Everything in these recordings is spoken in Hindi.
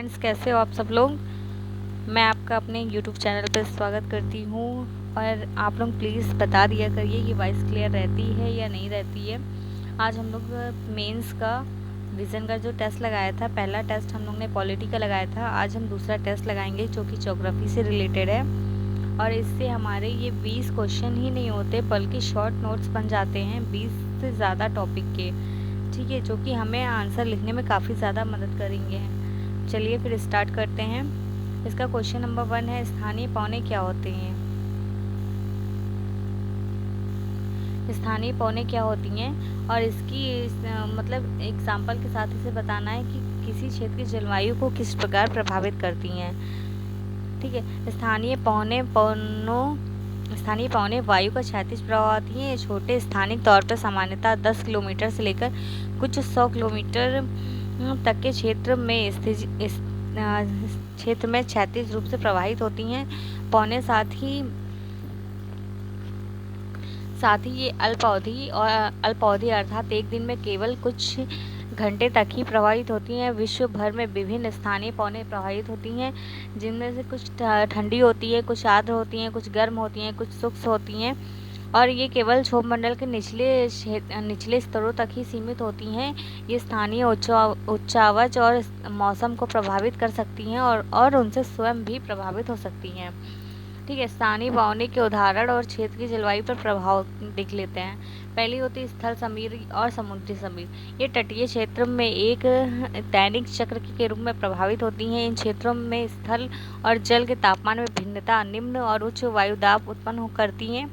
फ्रेंड्स, कैसे हो आप सब लोग। मैं आपका अपने यूट्यूब चैनल पर स्वागत करती हूँ। और आप लोग प्लीज़ बता दिया करिए कि वॉइस क्लियर रहती है या नहीं रहती है। आज हम लोग मेंस का विज़न का जो टेस्ट लगाया था, पहला टेस्ट हम लोग ने पॉलिटी का लगाया था। आज हम दूसरा टेस्ट लगाएंगे जो कि ज्योग्राफी से रिलेटेड है। और इससे हमारे ये 20 क्वेश्चन ही नहीं होते बल्कि शॉर्ट नोट्स बन जाते हैं 20 से ज़्यादा टॉपिक के, ठीक है, जो कि हमें आंसर लिखने में काफ़ी ज़्यादा मदद करेंगे। चलिए फिर स्टार्ट करते हैं। इसका क्वेश्चन नंबर 1 है, स्थानीय पौने क्या होते हैं। स्थानीय पौने क्या होती हैं और इसकी मतलब एग्जाम्पल के साथ इसे बताना है कि किसी क्षेत्र की जलवायु को किस प्रकार प्रभावित करती हैं। ठीक है, स्थानीय पौने वायु का क्षैतिज प्रवाह होती है। छोटे स्थानिक तौर पर सामान्यतः 10 किलोमीटर से लेकर कुछ 100 किलोमीटर तक के क्षेत्र में क्षैतिज रूप से प्रवाहित होती हैं। पौने साथ ही ये अल्पावधि अर्थात एक दिन में केवल कुछ घंटे तक ही प्रभावित होती हैं। विश्व भर में विभिन्न स्थानीय पौने प्रभावित होती हैं, जिनमें से कुछ ठंडी होती है, कुछ आर्द्र होती हैं, कुछ गर्म होती हैं, कुछ शुष्क होती हैं। और ये केवल क्षोभमंडल के निचले स्तरों तक ही सीमित होती हैं। ये स्थानीय उच्चावच और मौसम को प्रभावित कर सकती हैं और उनसे स्वयं भी प्रभावित हो सकती हैं। ठीक है, स्थानीय पौने के उदाहरण और क्षेत्र की जलवायु पर प्रभाव देख लेते हैं। पहली होती है स्थल समीर और समुद्री समीर। ये तटीय क्षेत्र में एक दैनिक चक्र के रूप में प्रभावित होती हैं। इन क्षेत्रों में स्थल और जल के तापमान में भिन्नता निम्न और उच्च वायुदाब उत्पन्न करती हैं।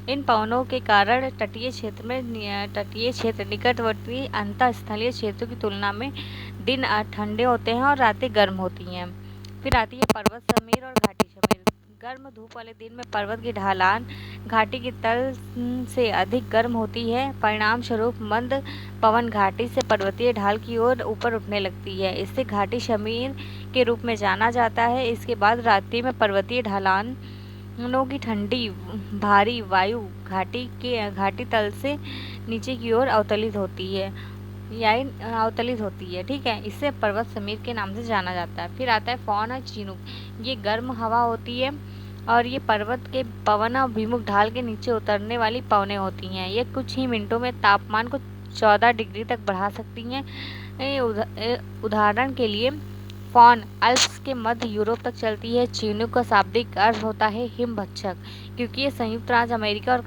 इन पवनों के कारण तटीय क्षेत्र निकटवर्ती अंतःस्थलीय क्षेत्रों की तुलना में दिन ठंडे होते हैं और रातें गर्म होती हैं। फिर आती है पर्वत समीर और घाटी समीर। गर्म धूप वाले दिन में पर्वत की ढलान घाटी की तल से अधिक गर्म होती है। परिणाम स्वरूप मंद पवन घाटी से पर्वतीय ढाल की ओर ऊपर उठने लगती है। इसे घाटी समीर के रूप में जाना जाता है। इसके बाद रात्रि में पर्वतीय ढलानों की ठंडी भारी वायु घाटी तल से नीचे की ओर अवतलित होती है। ठीक है, इसे पर्वत समीर के नाम से जाना जाता है। फिर आता है फॉन और चिनूक। ये गर्म हवा होती है और ये पर्वत के पवन अभिमुख ढाल के नीचे उतरने वाली पवनें होती हैं। ये कुछ ही मिनटों में तापमान को 14 डिग्री तक बढ़ा सकती हैं। उदाहरण के लिए फॉन अल्प्स के मध्य यूरोप तक चलती है। चिनूक का शाब्दिक अर्थ होता है हिमभक्षक, क्योंकि ये संयुक्त राज्य अमेरिका और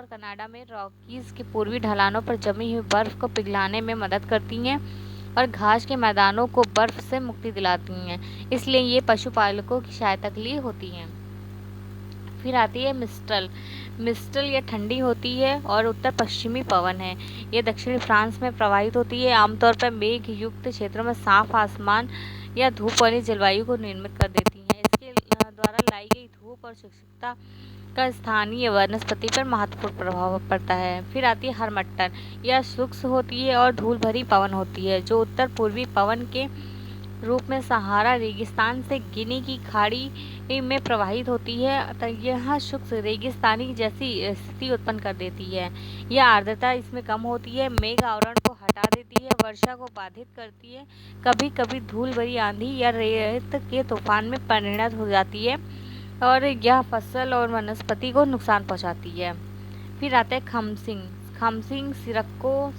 कनाडा में रॉकीज के पूर्वी ढलानों पर जमी हुई बर्फ को पिघलाने में मदद करती हैं और घास के मैदानों को बर्फ से मुक्ति दिलाती हैं। इसलिए ये पशुपालकों की सहायता के लिए होती हैं। फिर आती है मिस्टल यह ठंडी होती है और उत्तर पश्चिमी पवन है। ये दक्षिणी फ्रांस में प्रवाहित होती है। आमतौर पर मेघ युक्त क्षेत्रों में साफ आसमान या धूप वाली जलवायु को निर्मित कर देती है। इसके द्वारा लाई गई धूप और शुष्कता का स्थानीय वनस्पति पर महत्वपूर्ण प्रभाव पड़ता है। फिर आती है हरमट्टन। यह शुष्क होती है और धूल भरी पवन होती है, जो उत्तर पूर्वी पवन के रूप में सहारा रेगिस्तान से गिनी की खाड़ी में प्रवाहित होती है। यह शुष्क रेगिस्तानी जैसी स्थिति उत्पन्न कर देती है। यह आर्द्रता इसमें कम होती है, मेघ आवरण को हटा देती है, वर्षा को बाधित करती है, कभी कभी धूल भरी आंधी या रेत के तूफान में परिणत हो जाती है और यह फसल और वनस्पति को नुकसान पहुंचाती है। फिर आता है खमसिंग सिरक्को।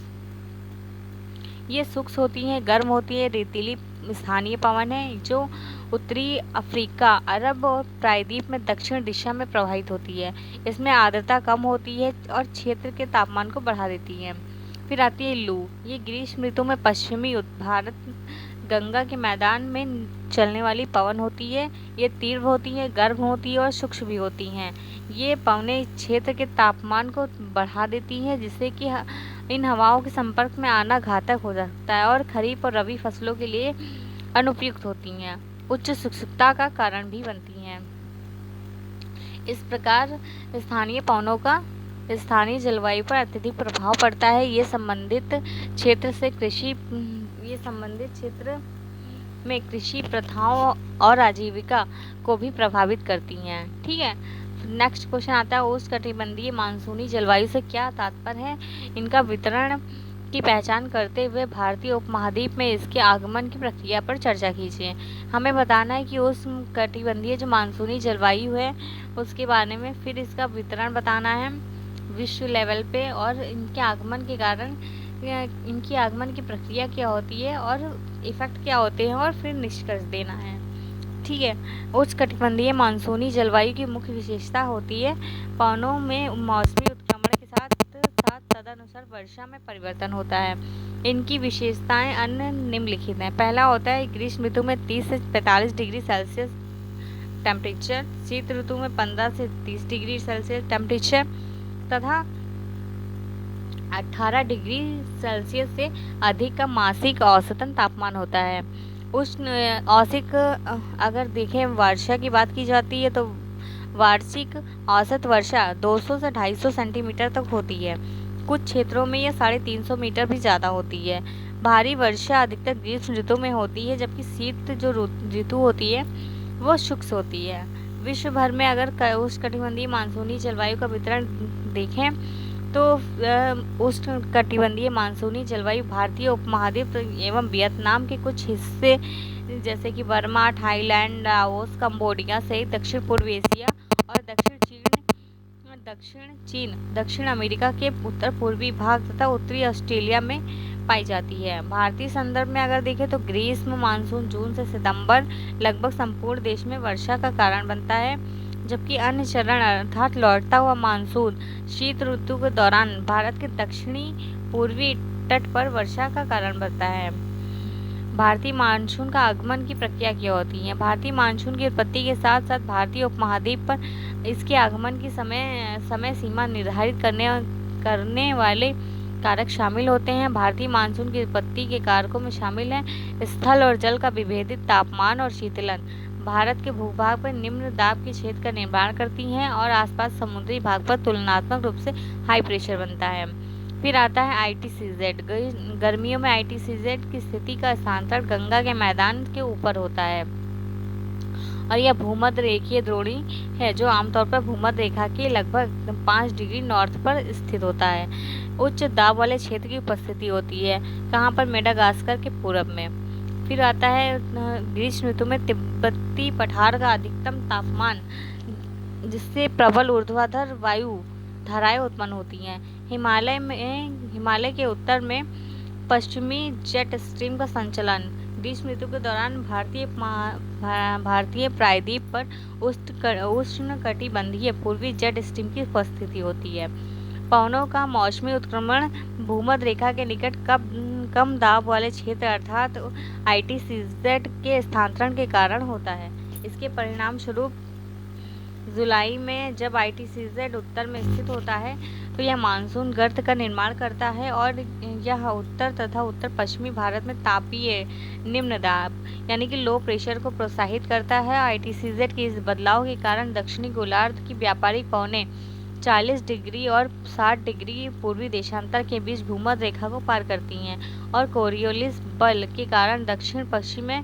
ये शुष्क होती हैं, गर्म होती है, रेतीली स्थानीय पवन है, जो उत्तरी अफ्रीका, अरब और प्रायद्वीप में दक्षिण दिशा में प्रवाहित होती है। इसमें आर्द्रता कम होती है और क्षेत्र के तापमान को बढ़ा देती है। फिर आती है लू। ये ग्रीष्म ऋतु में पश्चिमी भारत गंगा के मैदान में चलने वाली पवन होती है। ये तीव्र होती है, गर्म होती है और सूक्ष्म भी होती हैं। ये पवनें क्षेत्र के तापमान को बढ़ा देती हैं, जिससे कि इन हवाओं के संपर्क में आना घातक हो सकता है और खरीफ और रबी फसलों के लिए अनुपयुक्त होती हैं। उच्च शुष्कता का कारण भी बनती हैं। इस प्रकार स्थानीय पवनों का स्थानीय जलवायु पर अत्यधिक प्रभाव पड़ता है। ये संबंधित क्षेत्र में कृषि प्रथाओं और आजीविका को भी प्रभावित करती हैं। ठीक है, नेक्स्ट क्वेश्चन आता है उष्णकटिबंधीय मानसूनी जलवायु से क्या तात्पर्य है। इनका वितरण की पहचान करते हुए भारतीय उपमहाद्वीप में इसके आगमन की प्रक्रिया पर चर्चा कीजिए। हमें बताना है कि उष्णकटिबंधीय जो मानसूनी जलवायु है उसके बारे में, फिर इसका वितरण बताना है विश्व लेवल पे, और इनके आगमन के कारण इनकी आगमन की प्रक्रिया क्या होती है और इफेक्ट क्या होते हैं, और फिर निष्कर्ष देना है। ठीक है। उष्णकटिबंधीय मानसूनी जलवायु की मुख्य विशेषता होती है पवनों में मौसमी उत्क्रमण के साथ साथ तदनुसार वर्षा में परिवर्तन होता है। इनकी विशेषताएं अन्य निम्नलिखित हैं। पहला होता है ग्रीष्म ऋतु में 30 से 45 डिग्री सेल्सियस टेम्परेचर, शीत ऋतु में 15 से 30 डिग्री सेल्सियस टेम्परेचर तथा 18 डिग्री सेल्सियस से अधिक का मासिक औसतन तापमान होता है। उष्ण औसत अगर देखें वर्षा की बात की जाती है तो वार्षिक औसत वर्षा 200 से 250 सेंटीमीटर तक होती है। कुछ क्षेत्रों में यह 350 मीटर भी ज़्यादा होती है। भारी वर्षा अधिकतर ग्रीष्म ऋतु में होती है, जबकि शीत जो ऋतु होती है वो शुष्क होती है। विश्व भर में अगर उष्णकटिबंधीय मानसूनी जलवायु का वितरण देखें तो उष्णकटिबंधीय मानसूनी जलवायु भारतीय उपमहाद्वीप एवं वियतनाम के कुछ हिस्से जैसे कि बर्मा, थाईलैंड, लाओस, कंबोडिया सहित दक्षिण पूर्व एशिया और दक्षिण अमेरिका के उत्तर पूर्वी भाग तथा उत्तरी ऑस्ट्रेलिया में पाई जाती है। भारतीय संदर्भ में अगर देखें तो ग्रीष्म मानसून जून से सितंबर लगभग संपूर्ण देश में वर्षा का कारण बनता है, जबकि अन्य चरण अर्थात लौटता हुआ मानसून शीत ऋतु के दौरान भारत के दक्षिणी पूर्वी तट पर वर्षा का कारण बनता है। भारतीय मानसून का आगमन की प्रक्रिया क्या होती है। भारतीय मानसून की उत्पत्ति के साथ साथ भारतीय उपमहाद्वीप पर इसके आगमन की समय सीमा निर्धारित करने वाले कारक शामिल होते हैं। भारतीय मानसून की उत्पत्ति के कारकों में शामिल हैं स्थल और जल का विभेदित तापमान और शीतलन, भारत के भूभाग पर निम्न दाब के क्षेत्र का निर्माण करती हैं और आसपास समुद्री भाग पर तुलनात्मक रूप से हाई प्रेशर बनता है। फिर आता है ITCZ। गर्मियों में ITCZ की स्थिति का स्थानांतरण गंगा के मैदान के ऊपर होता है और यह भूमध्य रेखीय द्रोणी है जो आमतौर पर भूमध्य रेखा के लगभग 5 डिग्री नॉर्थ पर स्थित होता है। उच्च दाब वाले क्षेत्र की उपस्थिति होती है कहाँ पर, मेडागास्कर के पूरब में। फिर आता है ग्रीष्म ऋतु में तिब्बती पठार का अधिकतम तापमान, जिससे प्रबल ऊर्ध्वाधर वायु धाराएं उत्पन्न होती हैं। हिमालय के उत्तर में पश्चिमी जेट स्ट्रीम का संचलन ग्रीष्म ऋतु के दौरान भारतीय प्रायद्वीप पर उष्णकटिबंधीय पूर्वी जेट स्ट्रीम की उपस्थिति होती है। पवनों का मौसमी उत्क्रमण भूमध्य रेखा के निकट कम दाब वाले क्षेत्र अर्थात ITCZ के स्थानांतरण के कारण होता है। इसके परिणाम स्वरूप जुलाई में जब ITCZ उत्तर में स्थित होता है तो यह मानसून गर्त का निर्माण करता है और यह उत्तर तथा उत्तर पश्चिमी भारत में तापीय निम्न दाब यानी कि लो प्रेशर को प्रोत्साहित करता है। ITCZ के इस बदलाव के कारण दक्षिणी गोलार्ध की व्यापारिक पवनें 40 डिग्री और 60 डिग्री पूर्वी देशांतर के बीच भूमध्य रेखा को पार करती हैं और कोरियोलिस बल के कारण दक्षिण पश्चिम में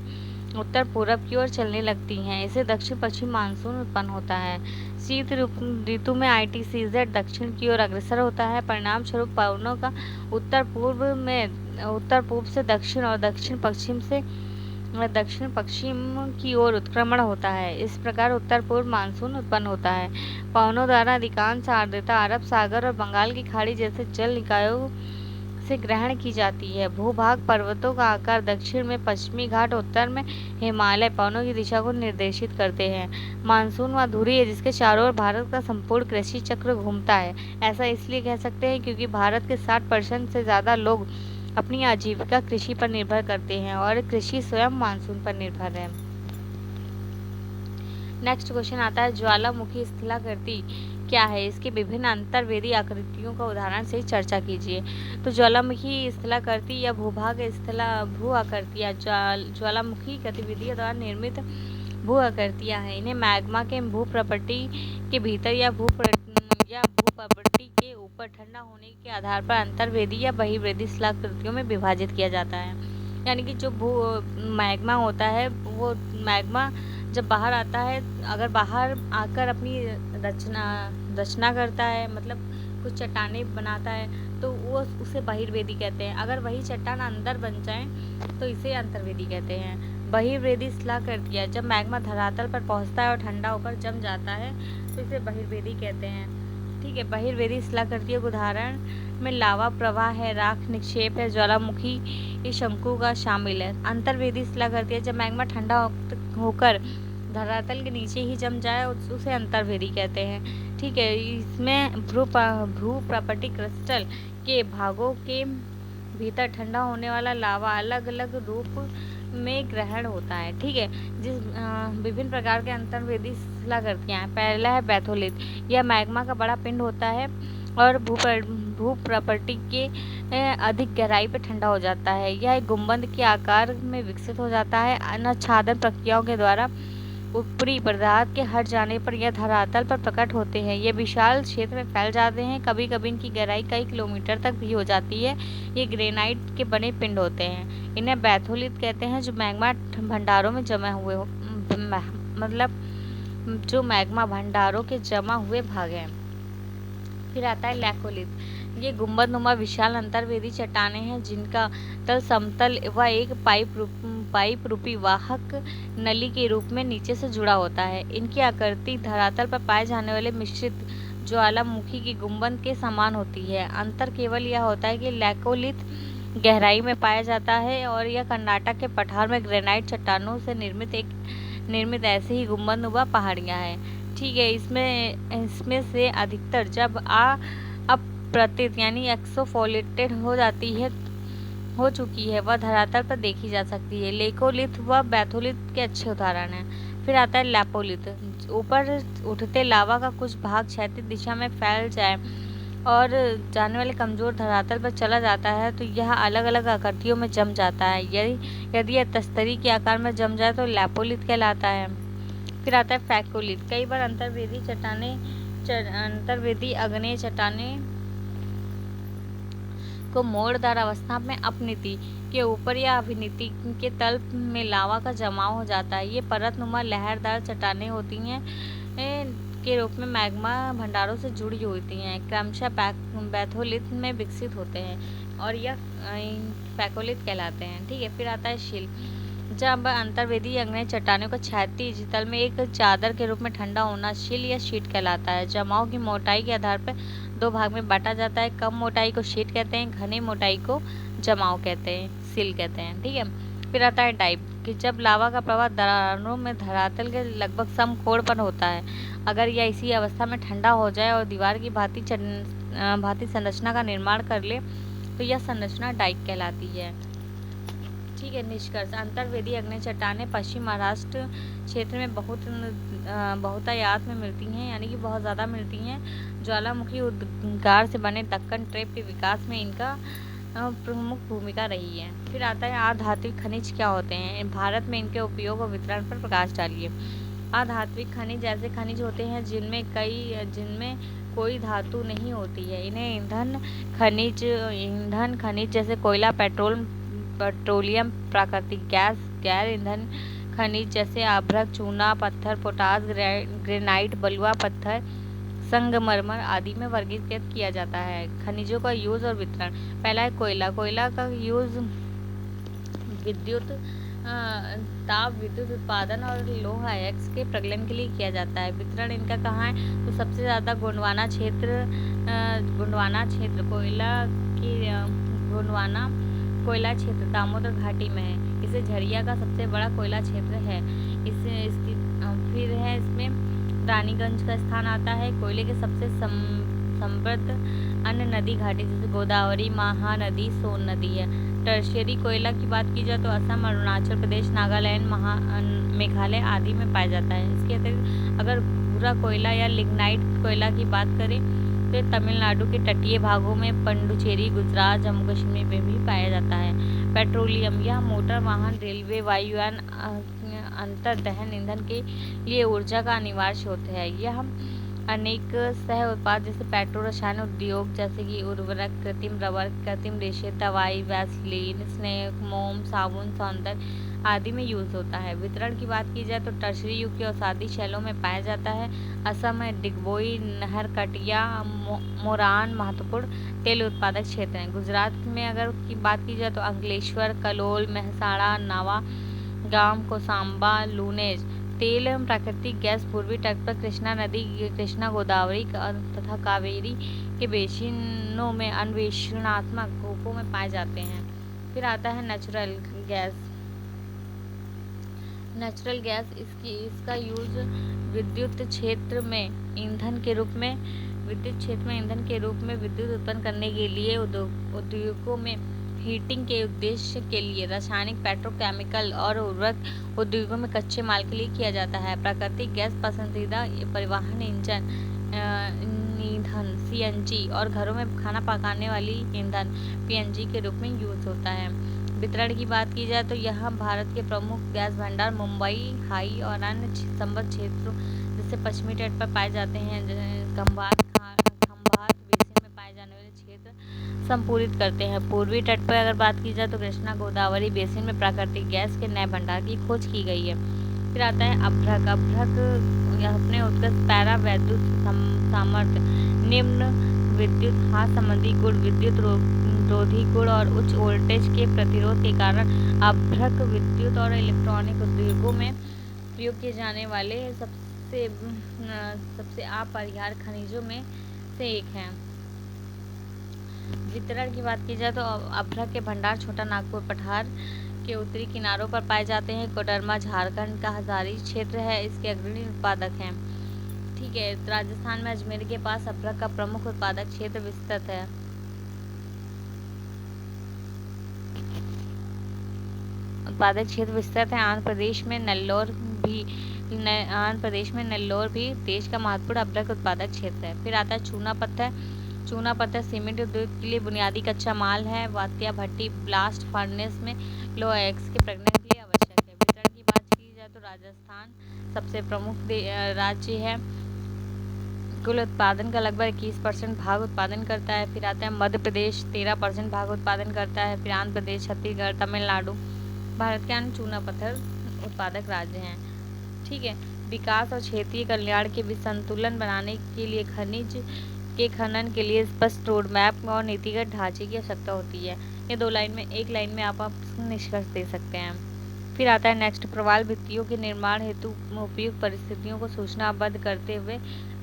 उत्तर पूरब की ओर चलने लगती हैं। इससे दक्षिण पश्चिम मानसून उत्पन्न होता है। शीत ऋतु में ITCZ दक्षिण की ओर अग्रसर होता है। परिणाम स्वरूप पवनों का उत्तर पूर्व से दक्षिण और दक्षिण पश्चिम की ओर उत्क्रमण होता है। इस प्रकार उत्तर पूर्व मानसून उत्पन्न होता है। पवनों द्वारा अधिकांश आर्द्रता अरब सागर और बंगाल की खाड़ी जैसे जल निकायों से ग्रहण की जाती है। भूभाग पर्वतों का आकार दक्षिण में पश्चिमी घाट, उत्तर में हिमालय पवनों की दिशा को निर्देशित करते हैं। मानसून वह धुरी है जिसके चारों ओर भारत का संपूर्ण कृषि चक्र घूमता है। ऐसा इसलिए कह सकते हैं क्योंकि भारत के 60% से ज़्यादा लोग अपनी आजीविका कृषि पर निर्भर करते हैं और कृषि स्वयं मानसून पर निर्भर है। नेक्स्ट क्वेश्चन आता है ज्वालामुखी स्थलाकृति क्या है, इसके विभिन्न अंतर्वेदी आकृतियों का उदाहरण से चर्चा कीजिए। तो ज्वालामुखी स्थलाकृति या भू आकृतियाँ ज्वालामुखी गतिविधि द्वारा निर्मित भू आकृतियाँ हैं। इन्हें मैग्मा के भू प्रॉपर्टी के भीतर या भू प्रॉपर्टी के ऊपर ठंडा होने के आधार पर अंतर्वेदी या बहिर्वेदी स्थलाकृतियों में विभाजित किया जाता है। यानी कि जो मैग्मा होता है वो मैग्मा जब बाहर आता है, अगर बाहर आकर अपनी रचना करता है, मतलब कुछ चट्टानें बनाता है, तो वो उसे बहिर्वेदी कहते हैं। अगर वही चट्टान अंदर बन जाए तो इसे अंतर्वेदी कहते हैं। बहिर्वेदी शिला करती है, जब मैग्मा धरातल पर पहुंचता है और ठंडा होकर जम जाता है तो इसे बहिर्वेदी कहते हैं। ठीक है, बहिर्वेदी शिलाकृतियों के उदाहरण में लावा प्रवाह है, राख निक्षेप है, ज्वालामुखी ये शंकु का शामिल है। अंतर्वेदी शिलाकृति है, जब मैग्मा ठंडा होकर धरातल के नीचे ही जम जाए उसे अंतर्वेदी कहते हैं। ठीक है, इसमें भ्रू प्रॉपर्टी क्रिस्टल के भागों के भीतर ठंडा होने वाला लावा अलग अलग रूप में ग्रहण होता है। ठीक है, जिस विभिन्न प्रकार के अंतर्वेदी शिलाकृतियाँ हैं। पहला है बैथोलिथ, यह मैग्मा का बड़ा पिंड होता है और भू प्रॉपर्टी के अधिक गहराई पर ठंडा हो जाता है। यह एक गुंबद के आकार में विकसित हो जाता है। अनाच्छादन प्रक्रियाओं के द्वारा ऊपरी पदार्थ के हट जाने पर यह धरातल पर प्रकट होते हैं। ये विशाल क्षेत्र में फैल जाते हैं, कभी कभी इनकी गहराई कई किलोमीटर तक भी हो जाती है। ये ग्रेनाइट के बने पिंड होते हैं। इन्हें बैथोलिथ कहते हैं, जो मैग्मा भंडारों में जमा हुए मतलब जो मैग्मा भंडारों के जमा हुए भाग हैं। फिर आता है लैकोलिथ, ये गुंबदनुमा विशाल अंतर्वेदी चट्टानें हैं जिनका तल समतल व एक पाइप रूपी वाहक नली के रूप में नीचे से जुड़ा होता है। इनकी आकृति धरातल पर पाए जाने वाले मिश्रित ज्वालामुखी की गुंबद के समान होती है। अंतर केवल यह होता है कि लैकोलिथ गहराई में पाया जाता है और यह कर्नाटक के पठार में ग्रेनाइट चट्टानों से निर्मित ऐसे ही गुंबदनुमा पहाड़ियाँ हैं। ठीक है, इसमें से अधिकतर जब अप्रतित यानी एक्सोफोलेटेड हो चुकी है वह धरातल पर देखी जा सकती है। लेकोलिथ व बैथोलिथ के अच्छे उदाहरण हैं। फिर आता है लैपोलिथ, ऊपर उठते लावा का कुछ भाग क्षैतिज दिशा में फैल जाए और जाने वाले कमजोर धरातल पर चला जाता है तो यह अलग अलग आकृतियों में जम जाता है। यदि यह तस्तरी के आकार में जम जाए तो लैपोलिथ कहलाता है। फिर आता है फैकोलिथ, कई बार अंतर्वेदी आग्नेय चट्टानें को मोड़दार अवस्था में अपनीति के ऊपर या अभिनीति के तल में लावा का जमाव हो जाता है। ये परतनुमा लहरदार चट्टानें होती हैं के रूप में मैग्मा भंडारों से जुड़ी होती हैं, क्रमशः बैथोलिथ में विकसित होते हैं और यह फैकोलिथ कहलाते हैं। ठीक है, फिर आता है शिल, जब अंतर्वेदी आग्नेय चट्टानों का क्षैतिज तल में एक चादर के रूप में ठंडा होना शिल या शीट कहलाता है। जमाव की मोटाई के आधार पर दो भाग में बांटा जाता है। कम मोटाई को शीट कहते हैं, घनी मोटाई को जमाव कहते हैं, सिल कहते हैं। ठीक है, फिर आता है डाइव, कि जब लावा का प्रवाह दरारों में धरातल के लगभग समकोण पर होता है। अगर यह इसी अवस्था में ठंडा हो जाए और दीवार की भांति संरचना का निर्माण कर ले तो यह संरचना डाइक कहलाती है। ठीक है, निष्कर्ष, अंतर्वेदी आग्नेय चट्टानें पश्चिम महाराष्ट्र क्षेत्र में बहुतायत में मिलती हैं, यानी कि बहुत ज़्यादा मिलती हैं। ज्वालामुखी उद्गार से बने दक्कन ट्रेप के विकास में इनका प्रमुख भूमिका रही है। फिर आता है अधात्विक खनिज क्या होते हैं, भारत में इनके उपयोग और वितरण पर प्रकाश डालिए। अधात्विक खनिज ऐसे खनिज होते हैं जिनमें कोई धातु नहीं होती है। इन्हें ईंधन खनिज जैसे कोयला, पेट्रोलियम, प्राकृतिक गैस, गैर ईंधन खनिज जैसे अभ्रक, चूना पत्थर, पोटास, ग्रेनाइट, बलुआ पत्थर, संगमरमर आदि में वर्गीकृत किया जाता है। खनिजों का यूज और वितरण, पहला है कोयला। कोयला का यूज ताप विद्युत उत्पादन और लौह अयस्क के प्रगलन के लिए किया जाता है। वितरण इनका कहाँ है, तो सबसे ज़्यादा गोंडवाना क्षेत्र कोयला क्षेत्र दामोदर घाटी में है। इसे झरिया का सबसे बड़ा कोयला क्षेत्र है। फिर है इसमें रानीगंज का स्थान आता है। कोयले के सबसे समृद्ध अन्य नदी घाटी जैसे गोदावरी, महानदी, सोन नदी है। टर्शियरी कोयला की बात की जाए तो असम, अरुणाचल प्रदेश, नागालैंड, मेघालय आदि में पाया जाता है। इसके अतिरिक्त अगर भूरा कोयला या लिग्नाइट कोयला की बात करें तो तमिलनाडु के तटीय भागों में, पंडुचेरी, गुजरात, जम्मू कश्मीर में भी पाया जाता है। पेट्रोलियम, यह मोटर वाहन, रेलवे, वायुयान अंतर्दहन ईंधन के लिए ऊर्जा का अनिवार्य स्रोत है। यह अनेक सह उत्पाद जैसे पेट्रो रसायन उद्योग जैसे कि उर्वरक, कृत्रिम रबर, कृत्रिम रेशे, दवाई, वैसलीन, स्नेक, मोम, साबुन, सौंदर्य आदि में यूज होता है। वितरण की बात की जाए तो टर्शरी युग के औषधि शैलों में पाया जाता है। असम में डिगबोई, नहरकटिया, मोरान महत्वपूर्ण तेल उत्पादक क्षेत्र हैं। गुजरात में अगर की बात की जाए तो अंकलेश्वर, कलोल, मेहसाणा, नावा गांव, कोसांबा, लूनेज तेल एवं प्राकृतिक गैस पूर्वी तट पर कृष्णा नदी, कृष्णा गोदावरी तथा कावेरी के बेसिनों में अन्वेषणात्मक रूपों में पाए जाते हैं। फिर आता है नेचुरल गैस। नेचुरल गैस इसका यूज विद्युत क्षेत्र में ईंधन के रूप में विद्युत उत्पन्न करने के लिए उद्योगों में हीटिंग के उद्देश्य के लिए रासायनिक, पेट्रोकेमिकल और उर्वरक उद्योगों में कच्चे माल के लिए किया जाता है। प्राकृतिक गैस पसंदीदा परिवहन ईंधन सीएनजी और घरों में खाना पकाने वाली ईंधन पीएनजी के रूप में यूज होता है। वितरण की बात की जाए तो यहाँ भारत के प्रमुख गैस भंडार मुंबई, हाई और अन्य संबद्ध क्षेत्रों जैसे पश्चिमी तट पर पाए जाते हैं। खंभात बेसिन में पाए जाने वाले क्षेत्र संपूरित करते हैं। पूर्वी तट पर अगर बात की जाए तो कृष्णा गोदावरी बेसिन में प्राकृतिक गैस के नए भंडार की खोज की गई है। फिर आता है अभ्रक। अपने उत्कृष्ट पैरा वैद्युत सामर्थ्य, निम्न विद्युत हाथ संबंधी गुण, विद्युत रोधी गुण और उच्च वोल्टेज के प्रतिरोध के कारण अभ्रक विद्युत और इलेक्ट्रॉनिक उद्योगों में प्रयोग किए जाने वाले सबसे अपरिहार्य खनिजों में से एक है। वितरण की बात की जाए तो अभ्रक के भंडार छोटा नागपुर पठार के उत्तरी किनारों पर पाए जाते हैं। कोडरमा झारखंड का हजारी क्षेत्र है, इसके अग्रणी उत्पादक हैं। ठीक है, राजस्थान में अजमेर के पास अभ्रक का प्रमुख उत्पादक क्षेत्र विस्तृत है। आंध्र प्रदेश में नेल्लोर भी देश का महत्वपूर्ण अभ्रक उत्पादक क्षेत्र है। फिर आता है चूना पत्थर सीमेंट उद्योग के लिए बुनियादी कच्चा माल है। वात्या भट्टी ब्लास्ट फर्नेस में लो एक्स के प्रजनन के लिए आवश्यक है। वितरण की बात की जाए तो राजस्थान सबसे प्रमुख राज्य है, कुल उत्पादन का लगभग 21% भाग उत्पादन करता है। फिर आता है मध्य प्रदेश 13% भाग उत्पादन करता है। फिर आंध्र प्रदेश, छत्तीसगढ़, तमिलनाडु भारत के अन्य चूना पत्थर उत्पादक राज्य हैं। ठीक है, विकास और क्षेत्रीय कल्याण के बीच संतुलन बनाने के लिए खनिज के खनन के लिए स्पष्ट रोड मैप और नीतिगत ढांचे की आवश्यकता होती है। ये एक लाइन में आप निष्कर्ष दे सकते हैं। फिर आता है नेक्स्ट, प्रवाल भित्तियों के निर्माण हेतु उपयुक्त परिस्थितियों को सूचनाबद्ध करते हुए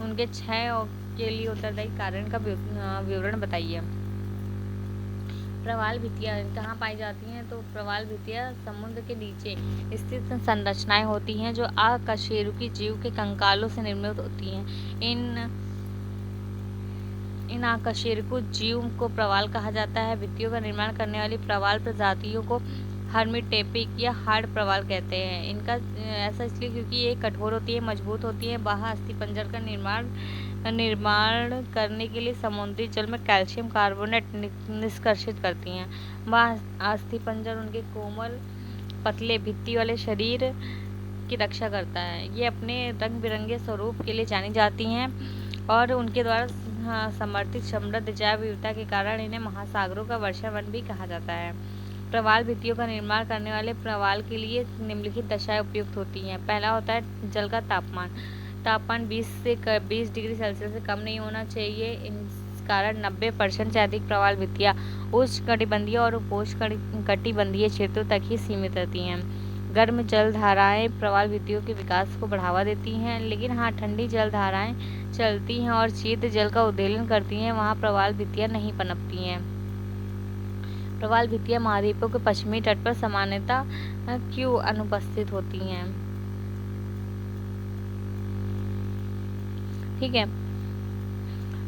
उनके क्षय के लिए उत्तरदायी कारण का विवरण बताइए। प्रवाल भित्तियाँ कहाँ पाई जाती हैं? तो प्रवाल भित्तियाँ समुद्र के नीचे स्थित संरचनाएं होती हैं जो अकशेरुकी जीव के कंकालों से निर्मित होती हैं। इन अकशेरुकी जीव को प्रवाल कहा जाता है। भित्तियों का निर्माण करने वाली प्रवाल प्रजातियों को हर्मीटेपिक या हार्ड प्रवाल कहते हैं। इनका ऐसा इसलिए क्योंकि ये कठोर होती है, मजबूत होती है। बाह्य अस्थिपंजर का निर्माण करने के लिए समुद्री जल में कैल्शियम कार्बोनेट निष्कर्षित करती हैं। बाह्य अस्थिपंजर उनके कोमल पतले भित्ति वाले शरीर की रक्षा करता है। ये अपने रंग बिरंगे स्वरूप के लिए जानी जाती हैं और उनके द्वारा समर्थित समृद्ध जैव विविधता के कारण इन्हें महासागरों का वर्षावन भी कहा जाता है। प्रवाल भित्तियों का निर्माण करने वाले प्रवाल के लिए निम्नलिखित दशाएं उपयुक्त होती हैं। पहला होता है जल का तापमान 20 डिग्री सेल्सियस से कम नहीं होना चाहिए। इस कारण 90% से अधिक प्रवाल भित्तियाँ उष्णकटिबंधीय और उपोष्णकटिबंधीय क्षेत्रों तक ही सीमित रहती हैं। गर्म जल धाराएं प्रवाल भित्तियों के विकास को बढ़ावा देती हैं, लेकिन हाँ, ठंडी जल धाराएं चलती हैं और शीत जल का उद्वेलन करती हैं, वहाँ प्रवाल भित्तियाँ नहीं पनपती हैं। प्रवाल भित्तियाँ महाद्वीपों के पश्चिमी तट पर सामान्यतः क्यों अनुपस्थित होती हैं? ठीक है,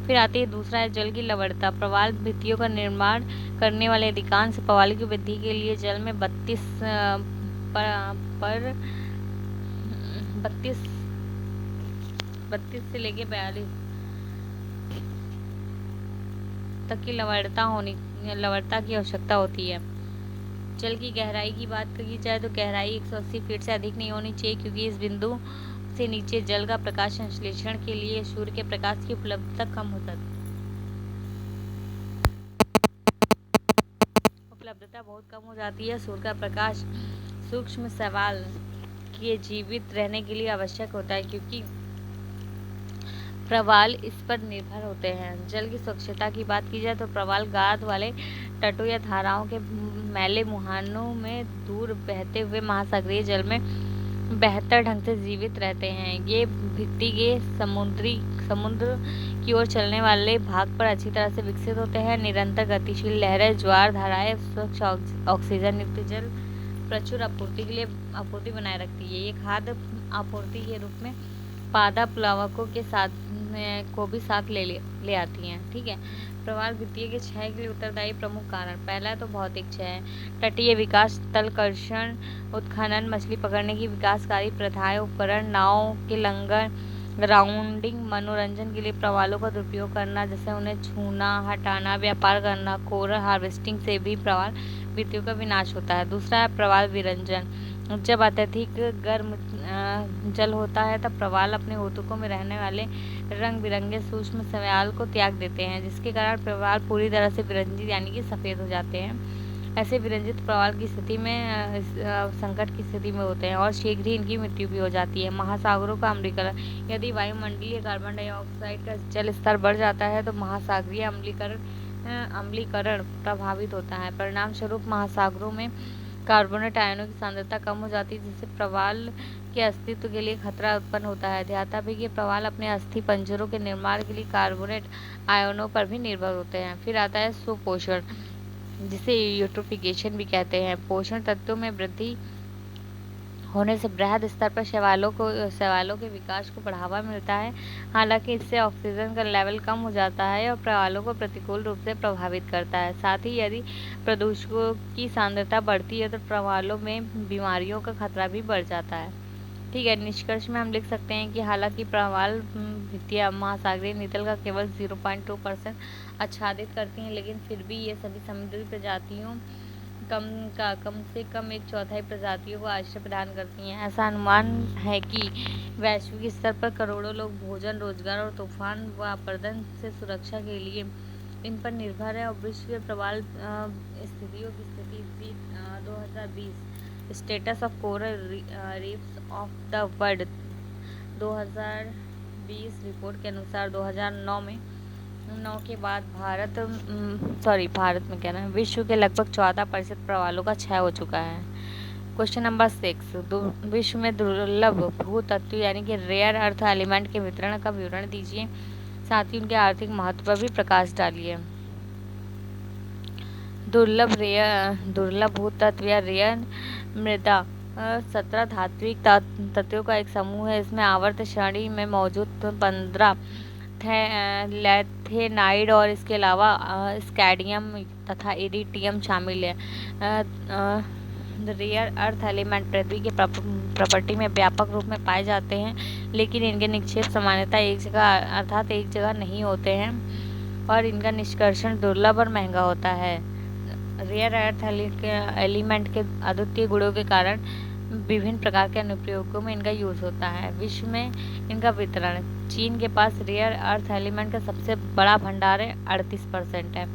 फिर आती है दूसरा है जल की लवणता। प्रवाल भित्तियों का निर्माण करने वाले अधिकांश प्रवाल की वृद्धि के लिए जल में 32 से लेके 42 तक की लवणता की आवश्यकता होती है। जल की गहराई की बात की जाए तो गहराई 180 फीट से अधिक नहीं होनी चाहिए, क्योंकि इस बिंदु से नीचे जल का प्रकाश संश्लेषण के लिए सूर्य के प्रकाश की उपलब्धता कम बहुत कम हो जाती है। सूर्य का प्रकाश सूक्ष्म शैवाल के जीवित रहने के लिए आवश्यक होता है, क्योंकि प्रवाल इस पर निर्भर होते हैं। जल की स्वच्छता की बात की जाए तो प्रवाल गाद वाले तटों या धाराओं के मैले मुहानों में दूर बहते हुए महासागरीय जल में बेहतर ढंग से जीवित रहते हैं। ये भित्ति के समुद्र की ओर चलने वाले भाग पर अच्छी तरह से विकसित होते हैं। निरंतर गतिशील लहरें, ज्वार धाराएं स्वच्छ ऑक्सीजन युक्त जल प्रचुर आपूर्ति के लिए आपूर्ति बनाए रखती है। ये खाद्य आपूर्ति के रूप में पादप प्लावकों के साथ को भी साथ ले आती हैं। ठीक है। प्रवाल भित्तियों के क्षय के लिए उत्तरदायी प्रमुख कारण, पहला तो भौतिक क्षय, तटीय विकास, तलकर्षण, उत्खनन, मछली पकड़ने की विकासकारी प्रथाएं, उपकरण, नाव के लंगर, राउंडिंग, मनोरंजन के लिए प्रवालों का दुरुपयोग करना, जैसे उन्हें छूना, हटाना, व्यापार करना, कोरल हार्वेस्टिंग से भी प्रवाल भित्तियों का विनाश होता है। दूसरा है प्रवाल विरंजन। जब अत्यधिक गर्म जल होता है तब प्रवाल अपने ऊतकों में रहने वाले रंग बिरंगे सूक्ष्म शैवाल को त्याग देते हैं, जिसके कारण प्रवाल पूरी तरह से विरंजित यानी कि सफ़ेद हो जाते हैं। ऐसे विरंजित प्रवाल की स्थिति में संकट की स्थिति में होते हैं और शीघ्र ही इनकी मृत्यु भी हो जाती है। महासागरों का अम्लीकरण, यदि वायुमंडलीय कार्बन डाइऑक्साइड का जल स्तर बढ़ जाता है तो महासागरीय अम्लीकरण प्रभावित होता है। परिणाम स्वरूप महासागरों में कार्बोनेट आयनों की सांद्रता कम हो जाती है, जिससे प्रवाल के अस्तित्व के लिए खतरा उत्पन्न होता है। ध्यातव्य कि प्रवाल अपने अस्थि पंजरों के निर्माण के लिए कार्बोनेट आयनों पर भी निर्भर होते हैं। फिर आता है सुपोषण, जिसे यूट्रोफिकेशन भी कहते हैं। पोषण तत्वों में वृद्धि होने से बृहद स्तर पर शैवालों के विकास को बढ़ावा मिलता है। हालांकि इससे ऑक्सीजन का लेवल कम हो जाता है और प्रवालों को प्रतिकूल रूप से प्रभावित करता है। साथ ही यदि प्रदूषकों की सांद्रता बढ़ती है तो प्रवालों में बीमारियों का खतरा भी बढ़ जाता है। ठीक है। निष्कर्ष में हम लिख सकते हैं कि हालांकि प्रवाल भित्तियां महासागरीय नितल का केवल 0.2% आच्छादित करती हैं, लेकिन फिर भी ये सभी समुद्री प्रजातियों कम से कम एक चौथाई प्रजातियों को आश्रय प्रदान करती हैं। ऐसा अनुमान है कि वैश्विक स्तर पर करोड़ों लोग भोजन, रोजगार और तूफान व आपदा से सुरक्षा के लिए इन पर निर्भर है। और विश्व के प्रवाल स्थितियों की स्थिति 2020 status of coral reefs of the world 2020 report के अनुसार 2009 के बाद विश्व के लगभग 14% प्रवालों का क्षय हो चुका है। क्वेश्चन नंबर 6, विश्व में दुर्लभ भूतत्व यानी कि रेयर अर्थ एलिमेंट के वितरण का विवरण दीजिए, साथ ही उनके आर्थिक महत्व पर भी प्रकाश डालिए। दुर्लभ भूतत्व या रेयर मृदा 17 धात्विक तत्वों का एक समूह है। इसमें आवर्त श्रेणी में मौजूद 15 लैथेनाइड और इसके अलावा स्कैडियम तथा इरिडियम शामिल है। रेयर अर्थ एलिमेंट पृथ्वी के प्रॉपर्टी में व्यापक रूप में पाए जाते हैं, लेकिन इनके निक्षेप सामान्यतः एक जगह नहीं होते हैं और इनका निष्कर्षण दुर्लभ और महंगा होता है। रेयर अर्थ एलिमेंट के अद्वितीय गुणों के कारण विभिन्न प्रकार के अनुप्रयोगों में इनका यूज होता है। विश्व में इनका वितरण, चीन के पास रेयर अर्थ एलिमेंट का सबसे बड़ा भंडार है, 38% है।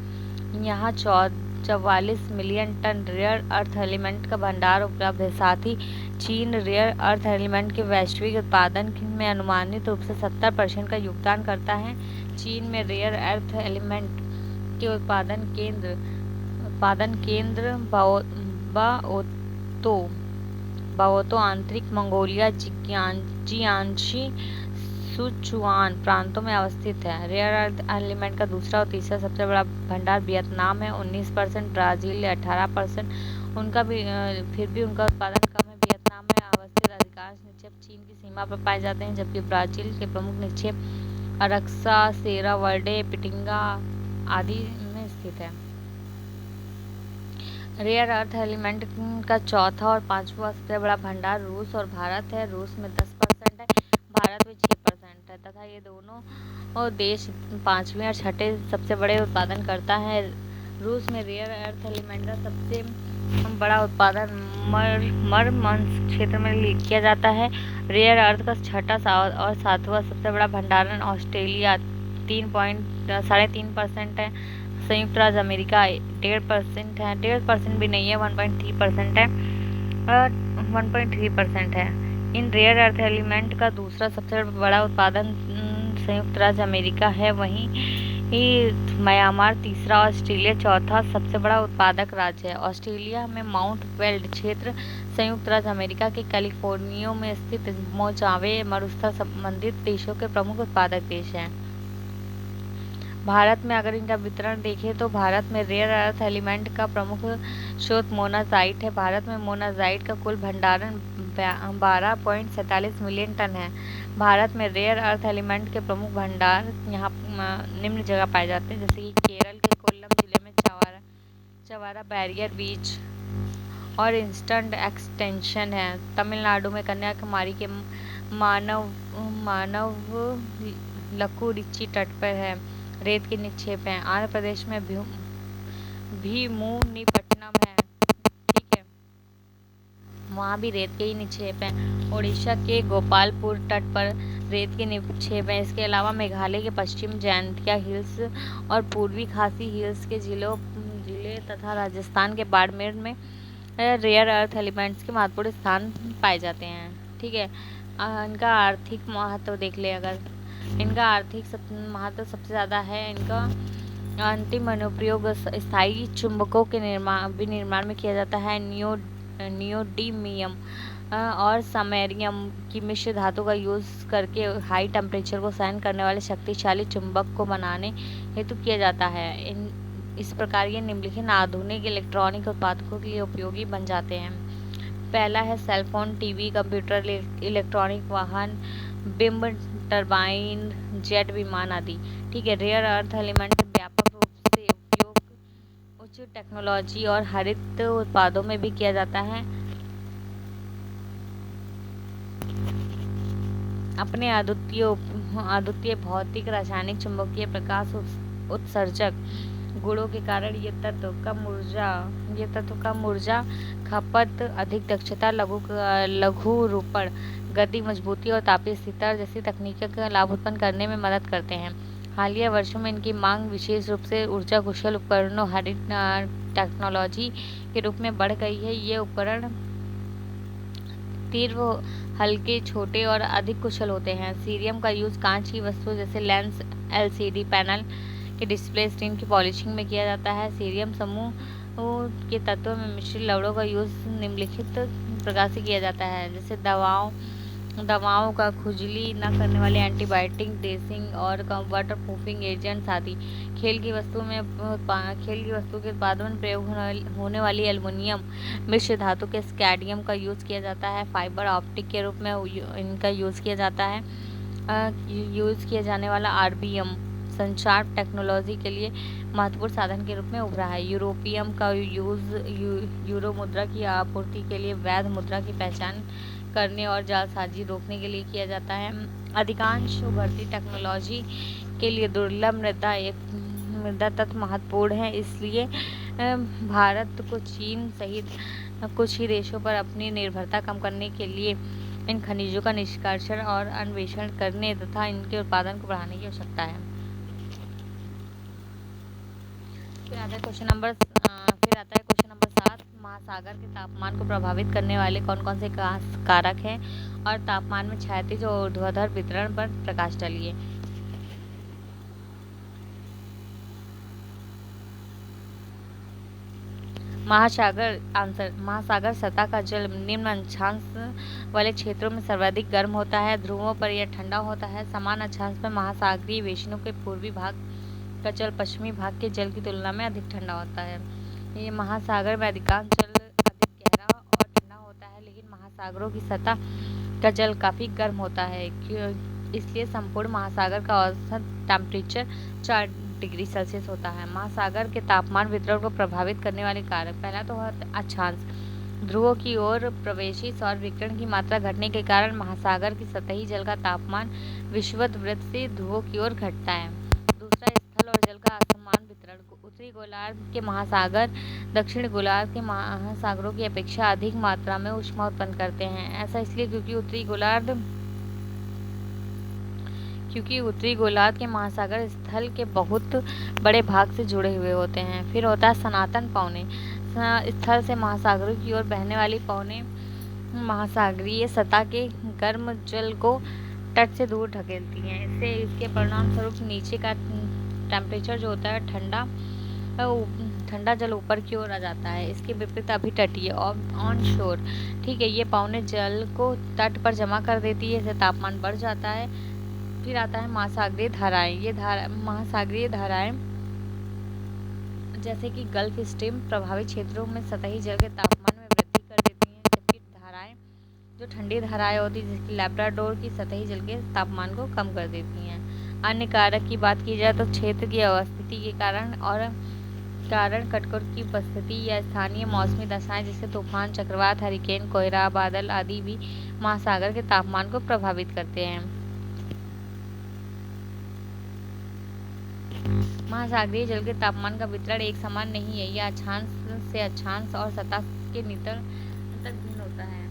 यहाँ 44 million ton rare earth element का भंडार उपलब्ध है। साथ ही चीन रेयर अर्थ एलिमेंट के वैश्विक उत्पादन में अनुमानित रूप से 70% का योगदान करता है। चीन में रेयर अर्थ एलिमेंट के उत्पादन केंद्र बाओतो आंतरिक मंगोलिया, जियांशी, सिचुआन प्रांतों में अवस्थित है। रेयर अर्थ एलिमेंट का दूसरा और तीसरा सबसे बड़ा भंडार वियतनाम है, 19%, ब्राजील 18%। फिर भी उनका उत्पादन कम है। वियतनाम में अवस्थित अधिकांश निक्षेप चीन की सीमा पर पाए जाते हैं, जबकि ब्राजील के प्रमुख निक्षेप अरक्सा, सेरा वर्डे, पिटिंगा आदि में स्थित है। रेयर अर्थ एलिमेंट का चौथा और पांचवा सबसे बड़ा भंडार रूस और भारत है। रूस में 10% है, भारत में 6% है तथा ये दोनों देश पांचवें और छठे सबसे बड़े उत्पादन करता है। रूस में रेयर अर्थ एलिमेंट का सबसे बड़ा उत्पादन मरमंस क्षेत्र में किया जाता है। रेयर अर्थ का छठा और सातवां सबसे बड़ा भंडारण ऑस्ट्रेलिया 3.3% है। संयुक्त राज्य अमेरिका 1.5% है, 1.5% भी नहीं है, 1.3% है, 1.3% है। इन रेयर अर्थ एलिमेंट का दूसरा सबसे बड़ा उत्पादन संयुक्त राज्य अमेरिका है, वहीं म्यांमार तीसरा, ऑस्ट्रेलिया चौथा सबसे बड़ा उत्पादक राज्य है। ऑस्ट्रेलिया में माउंट वेल्ड क्षेत्र संयुक्त राज्य अमेरिका के कैलिफोर्निया में स्थित मोजावे मरुस्थल संबंधित देशों के प्रमुख उत्पादक देश हैं। भारत में अगर इनका वितरण देखें तो भारत में रेयर अर्थ एलिमेंट का प्रमुख स्रोत मोनाजाइट है। भारत में मोनाजाइट का कुल भंडारण 12.47 मिलियन टन है। भारत में रेयर अर्थ एलिमेंट के प्रमुख भंडार यहाँ निम्न जगह पाए जाते हैं, जैसे कि केरल के कोल्लम जिले में चवारा बैरियर बीच और इंस्टंट एक्सटेंशन है। तमिलनाडु में कन्याकुमारी के मानव लकुरिची तट पर है, रेत के निक्षेप हैं। आंध्र प्रदेश में भीमुनिपट्टनम है, ठीक है, वहाँ भी रेत के ही निक्षेप हैं। ओडिशा के गोपालपुर तट पर रेत के निक्षेप हैं। इसके अलावा मेघालय के पश्चिम जैंतिया हिल्स और पूर्वी खासी हिल्स के जिले तथा राजस्थान के बाड़मेर में रेयर अर्थ एलिमेंट्स के महत्वपूर्ण स्थान पाए जाते हैं, ठीक है। इनका आर्थिक महत्व देख ले, अगर इनका आर्थिक महत्व सबसे ज़्यादा है। इनका अंतिम अनुप्रयोग स्थायी चुंबकों के विनिर्माण में किया जाता है। नियोडीमियम और समैरियम की मिश्र धातु का यूज़ करके हाई टेम्परेचर को सहन करने वाले शक्तिशाली चुंबक को बनाने हेतु किया जाता है। इस प्रकार ये निम्नलिखित आधुनिक इलेक्ट्रॉनिक उत्पादकों के लिए उपयोगी बन जाते हैं। पहला है सेलफोन, टीवी, कंप्यूटर, इलेक्ट्रॉनिक वाहन, बिंब टरबाइन, जेट विमान आदि, ठीक है। रेयर अर्थ एलिमेंट व्यापक रूप से उपयोग उच्च टेक्नोलॉजी और हरित उत्पादों में भी किया जाता है। अपने अद्वितीय भौतिक, रासायनिक, चुंबकीय, प्रकाश उत्सर्जक गुणों के कारण ये तत्व कम ऊर्जा खपत, अधिक दक्षता, लघुरूपण, गति, मजबूती और तापीय स्थिरता जैसी तकनीकों का लाभ उत्पन्न करने में मदद करते हैं। हालिया वर्षों में इनकी मांग विशेष रूप से ऊर्जा कुशल उपकरणों, हरित टेक्नोलॉजी के रूप में बढ़ गई है। ये उपकरण तीव्र, हल्के, छोटे और अधिक कुशल होते हैं। सीरियम का यूज कांच की वस्तुओं जैसे लेंस, LCD पैनल के डिस्प्ले स्क्रीन की पॉलिशिंग में किया जाता है। सीरियम समूह के तत्वों में मिश्रित लवणों का यूज निम्नलिखित प्रकार से किया जाता है, जैसे दवाओं का खुजली न करने वाले एंटीबायोटिक, ड्रेसिंग और वाटर प्रूफिंग एजेंट्स आदि। खेल की वस्तु के उत्पादन में प्रयोग होने वाली एल्युमिनियम मिश्र धातु के स्कैडियम का यूज किया जाता है। फाइबर ऑप्टिक के रूप में इनका यूज किया जाता है। यूज किया जाने वाला RBM संचार टेक्नोलॉजी के लिए महत्वपूर्ण साधन के रूप में उभरा है। यूरोपियम का यूज यूरो मुद्रा की आपूर्ति के लिए, वैध मुद्रा की पहचान करने और जालसाजी रोकने के लिए किया जाता है। अधिकांश उभरती टेक्नोलॉजी के लिए दुर्लभ मृदा तत्व महत्वपूर्ण है, इसलिए भारत को चीन सहित कुछ ही देशों पर अपनी निर्भरता कम करने के लिए इन खनिजों का निष्कर्षण और अन्वेषण करने तथा इनके उत्पादन को बढ़ाने की आवश्यकता है। फिर आता है क्वेश्चन नंबर 7। महासागर के तापमान को प्रभावित करने वाले कौन कौन से कारक हैं और तापमान में क्षैतिज और ऊर्ध्वाधर वितरण पर प्रकाश डालिए। महासागर सतह का जल निम्न अक्षांश वाले क्षेत्रों में सर्वाधिक गर्म होता है। ध्रुवों पर यह ठंडा होता है। समान अक्षांश में महासागरीय वेष्णु के पूर्वी भाग का जल पश्चिमी भाग के जल की तुलना में अधिक ठंडा होता है। ये महासागर में अधिकांश जल अधिक गहरा और ठंडा होता है, लेकिन महासागरों की सतह का जल काफी गर्म होता है, इसलिए संपूर्ण महासागर का औसत टेम्परेचर 4 डिग्री सेल्सियस होता है। महासागर के तापमान वितरण को प्रभावित करने वाले कारक, पहला तो है अक्षांश। ध्रुवों की ओर प्रवेशी सौर विकिरण की मात्रा घटने के कारण महासागर की सतही जल का तापमान विषुवत वृत्त से ध्रुवों की ओर घटता है। दूसरा, स्थल और जल का असमान वितरण उत्तरी गोलार्ध के महासागर दक्षिण गोलार्ध के महासागरों की अपेक्षा अधिक मात्रा में ऊष्मा उत्पन्न करते हैं। ऐसा इसलिए क्योंकि उत्तरी गोलार्ध के महासागर स्थल के बहुत बड़े भाग से जुड़े हुए होते हैं। फिर होता है सनातन पवने। स्थल से महासागरों की ओर बहने वाली पवने महासागरीय सतह के गर्म जल को तट से दूर ढकेलती हैं। इसके परिणाम स्वरूप नीचे का टेम्परेचर जो होता है ठंडा जल ऊपर की ओर आ जाता है। इसके विपरीत अभी तटीय ऑन शोर, ठीक है, ये पवने जल को तट पर जमा कर देती है, इससे तापमान बढ़ जाता है। फिर आता है महासागरीय धाराएं। ये महासागरीय धाराएं जैसे कि गल्फ स्ट्रीम प्रभावित क्षेत्रों में सतही जल के तापमान में वृद्धि कर देती हैं, जबकि धाराएं जो ठंडी धाराएं होती हैं जैसे लैब्राडोर की सतही जल के तापमान को कम कर देती हैं। अन्य कारक की बात की जाए तो क्षेत्र की अवस्थिति के कारण कटघरे की उपस्थिति या स्थानीय मौसमी दशाएं जैसे तूफान, चक्रवात, हरिकेन, कोहरा, बादल आदि भी महासागर के तापमान को प्रभावित करते हैं। महासागरीय जल के तापमान का वितरण एक समान नहीं है, यह अक्षांश से अक्षांश और सतह के नितल तक भिन्न होता है।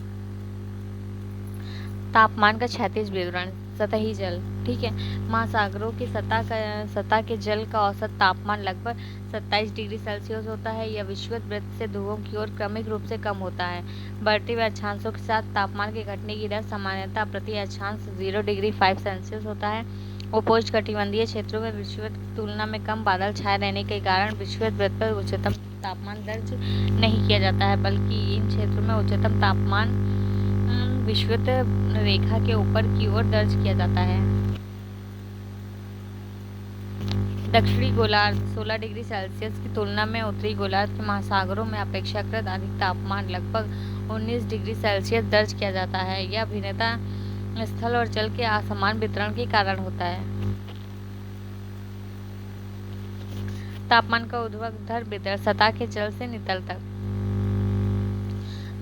तापमान का क्षैतिज विवरण। सतही जल, ठीक है, महासागरों की सतह के जल का औसत तापमान लगभग 27 डिग्री सेल्सियस होता है। यह विषुवत वृत्त से ध्रुवों की ओर क्रमिक रूप से कम होता है। बढ़ते हुए अक्षांशों के साथ तापमान के घटने की दर सामान्यतः प्रति अक्षांश 0 डिग्री 5 सेल्सियस होता है। उपोष्णकटिबंधीय क्षेत्रों में विषुवत की तुलना में कम बादल छाए रहने के कारण विषुवत वृत्त पर उच्चतम तापमान दर्ज नहीं किया जाता है, बल्कि इन क्षेत्रों में उच्चतम तापमान विषुवत रेखा के ऊपर की ओर दर्ज किया जाता है। दक्षिणी गोलार्ध 16 डिग्री सेल्सियस की तुलना में उत्तरी गोलार्ध के महासागरों में अपेक्षाकृत अधिक तापमान लगभग 19 डिग्री सेल्सियस दर्ज किया जाता है। यह भिन्नता स्थल और जल के असमान वितरण के कारण होता है। तापमान का ऊर्ध्वाधर वितरण सतह के जल से नितल तक।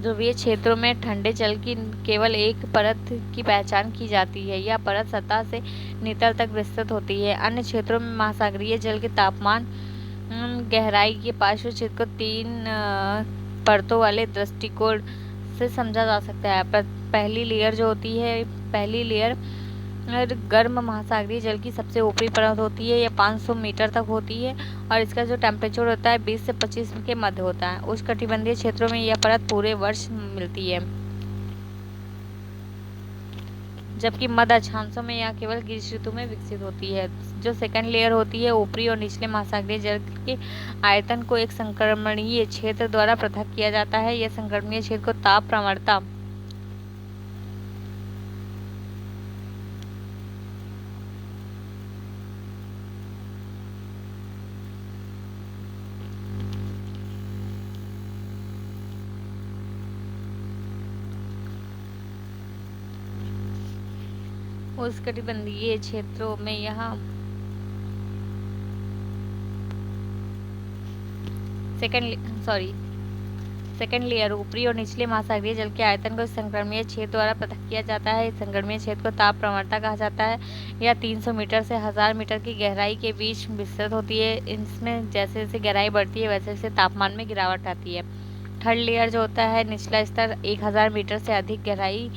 ध्रुवीय क्षेत्रों में ठंडे जल की केवल एक परत की पहचान की जाती है। यह परत सतह से नितल तक विस्तृत होती है। अन्य क्षेत्रों में महासागरीय जल के तापमान गहराई के पार्श्व क्षेत्र को 3 परतों वाले दृष्टिकोण से समझा जा सकता है। पहली लेयर गर्म महासागरीय जल की सबसे ऊपरी परत होती है। यह 500 मीटर तक होती है और इसका जो टेम्परेचर होता है 20 से 25 के मध्य होता है। उष्णकटिबंधीय क्षेत्रों में यह परत पूरे वर्ष मिलती है, जबकि मध्य अक्षांशों में यह केवल ग्रीष्म ऋतु में विकसित होती है। जो सेकंड लेयर होती है, ऊपरी और निचले महासागरीय जल के आयतन को एक संक्रमणीय क्षेत्र द्वारा पृथक किया जाता है। यह संक्रमणीय क्षेत्र को ताप प्रवणता उष्णकटिबंधीय क्षेत्रों में यह सेकंड लेयर ऊपरी और निचले महासागरीय जल के आयतन को संक्रमणीय क्षेत्र द्वारा पृथक किया जाता है। इस संक्रमणीय क्षेत्र को ताप प्रवणता कहा जाता है। यह 300 मीटर से 1000 मीटर की गहराई के बीच विस्तृत होती है। इसमें जैसे जैसे गहराई बढ़ती है वैसे वैसे तापमान में गिरावट आती है। थर्ड लेयर जो होता है, निचला स्तर 1000 मीटर से अधिक गहराई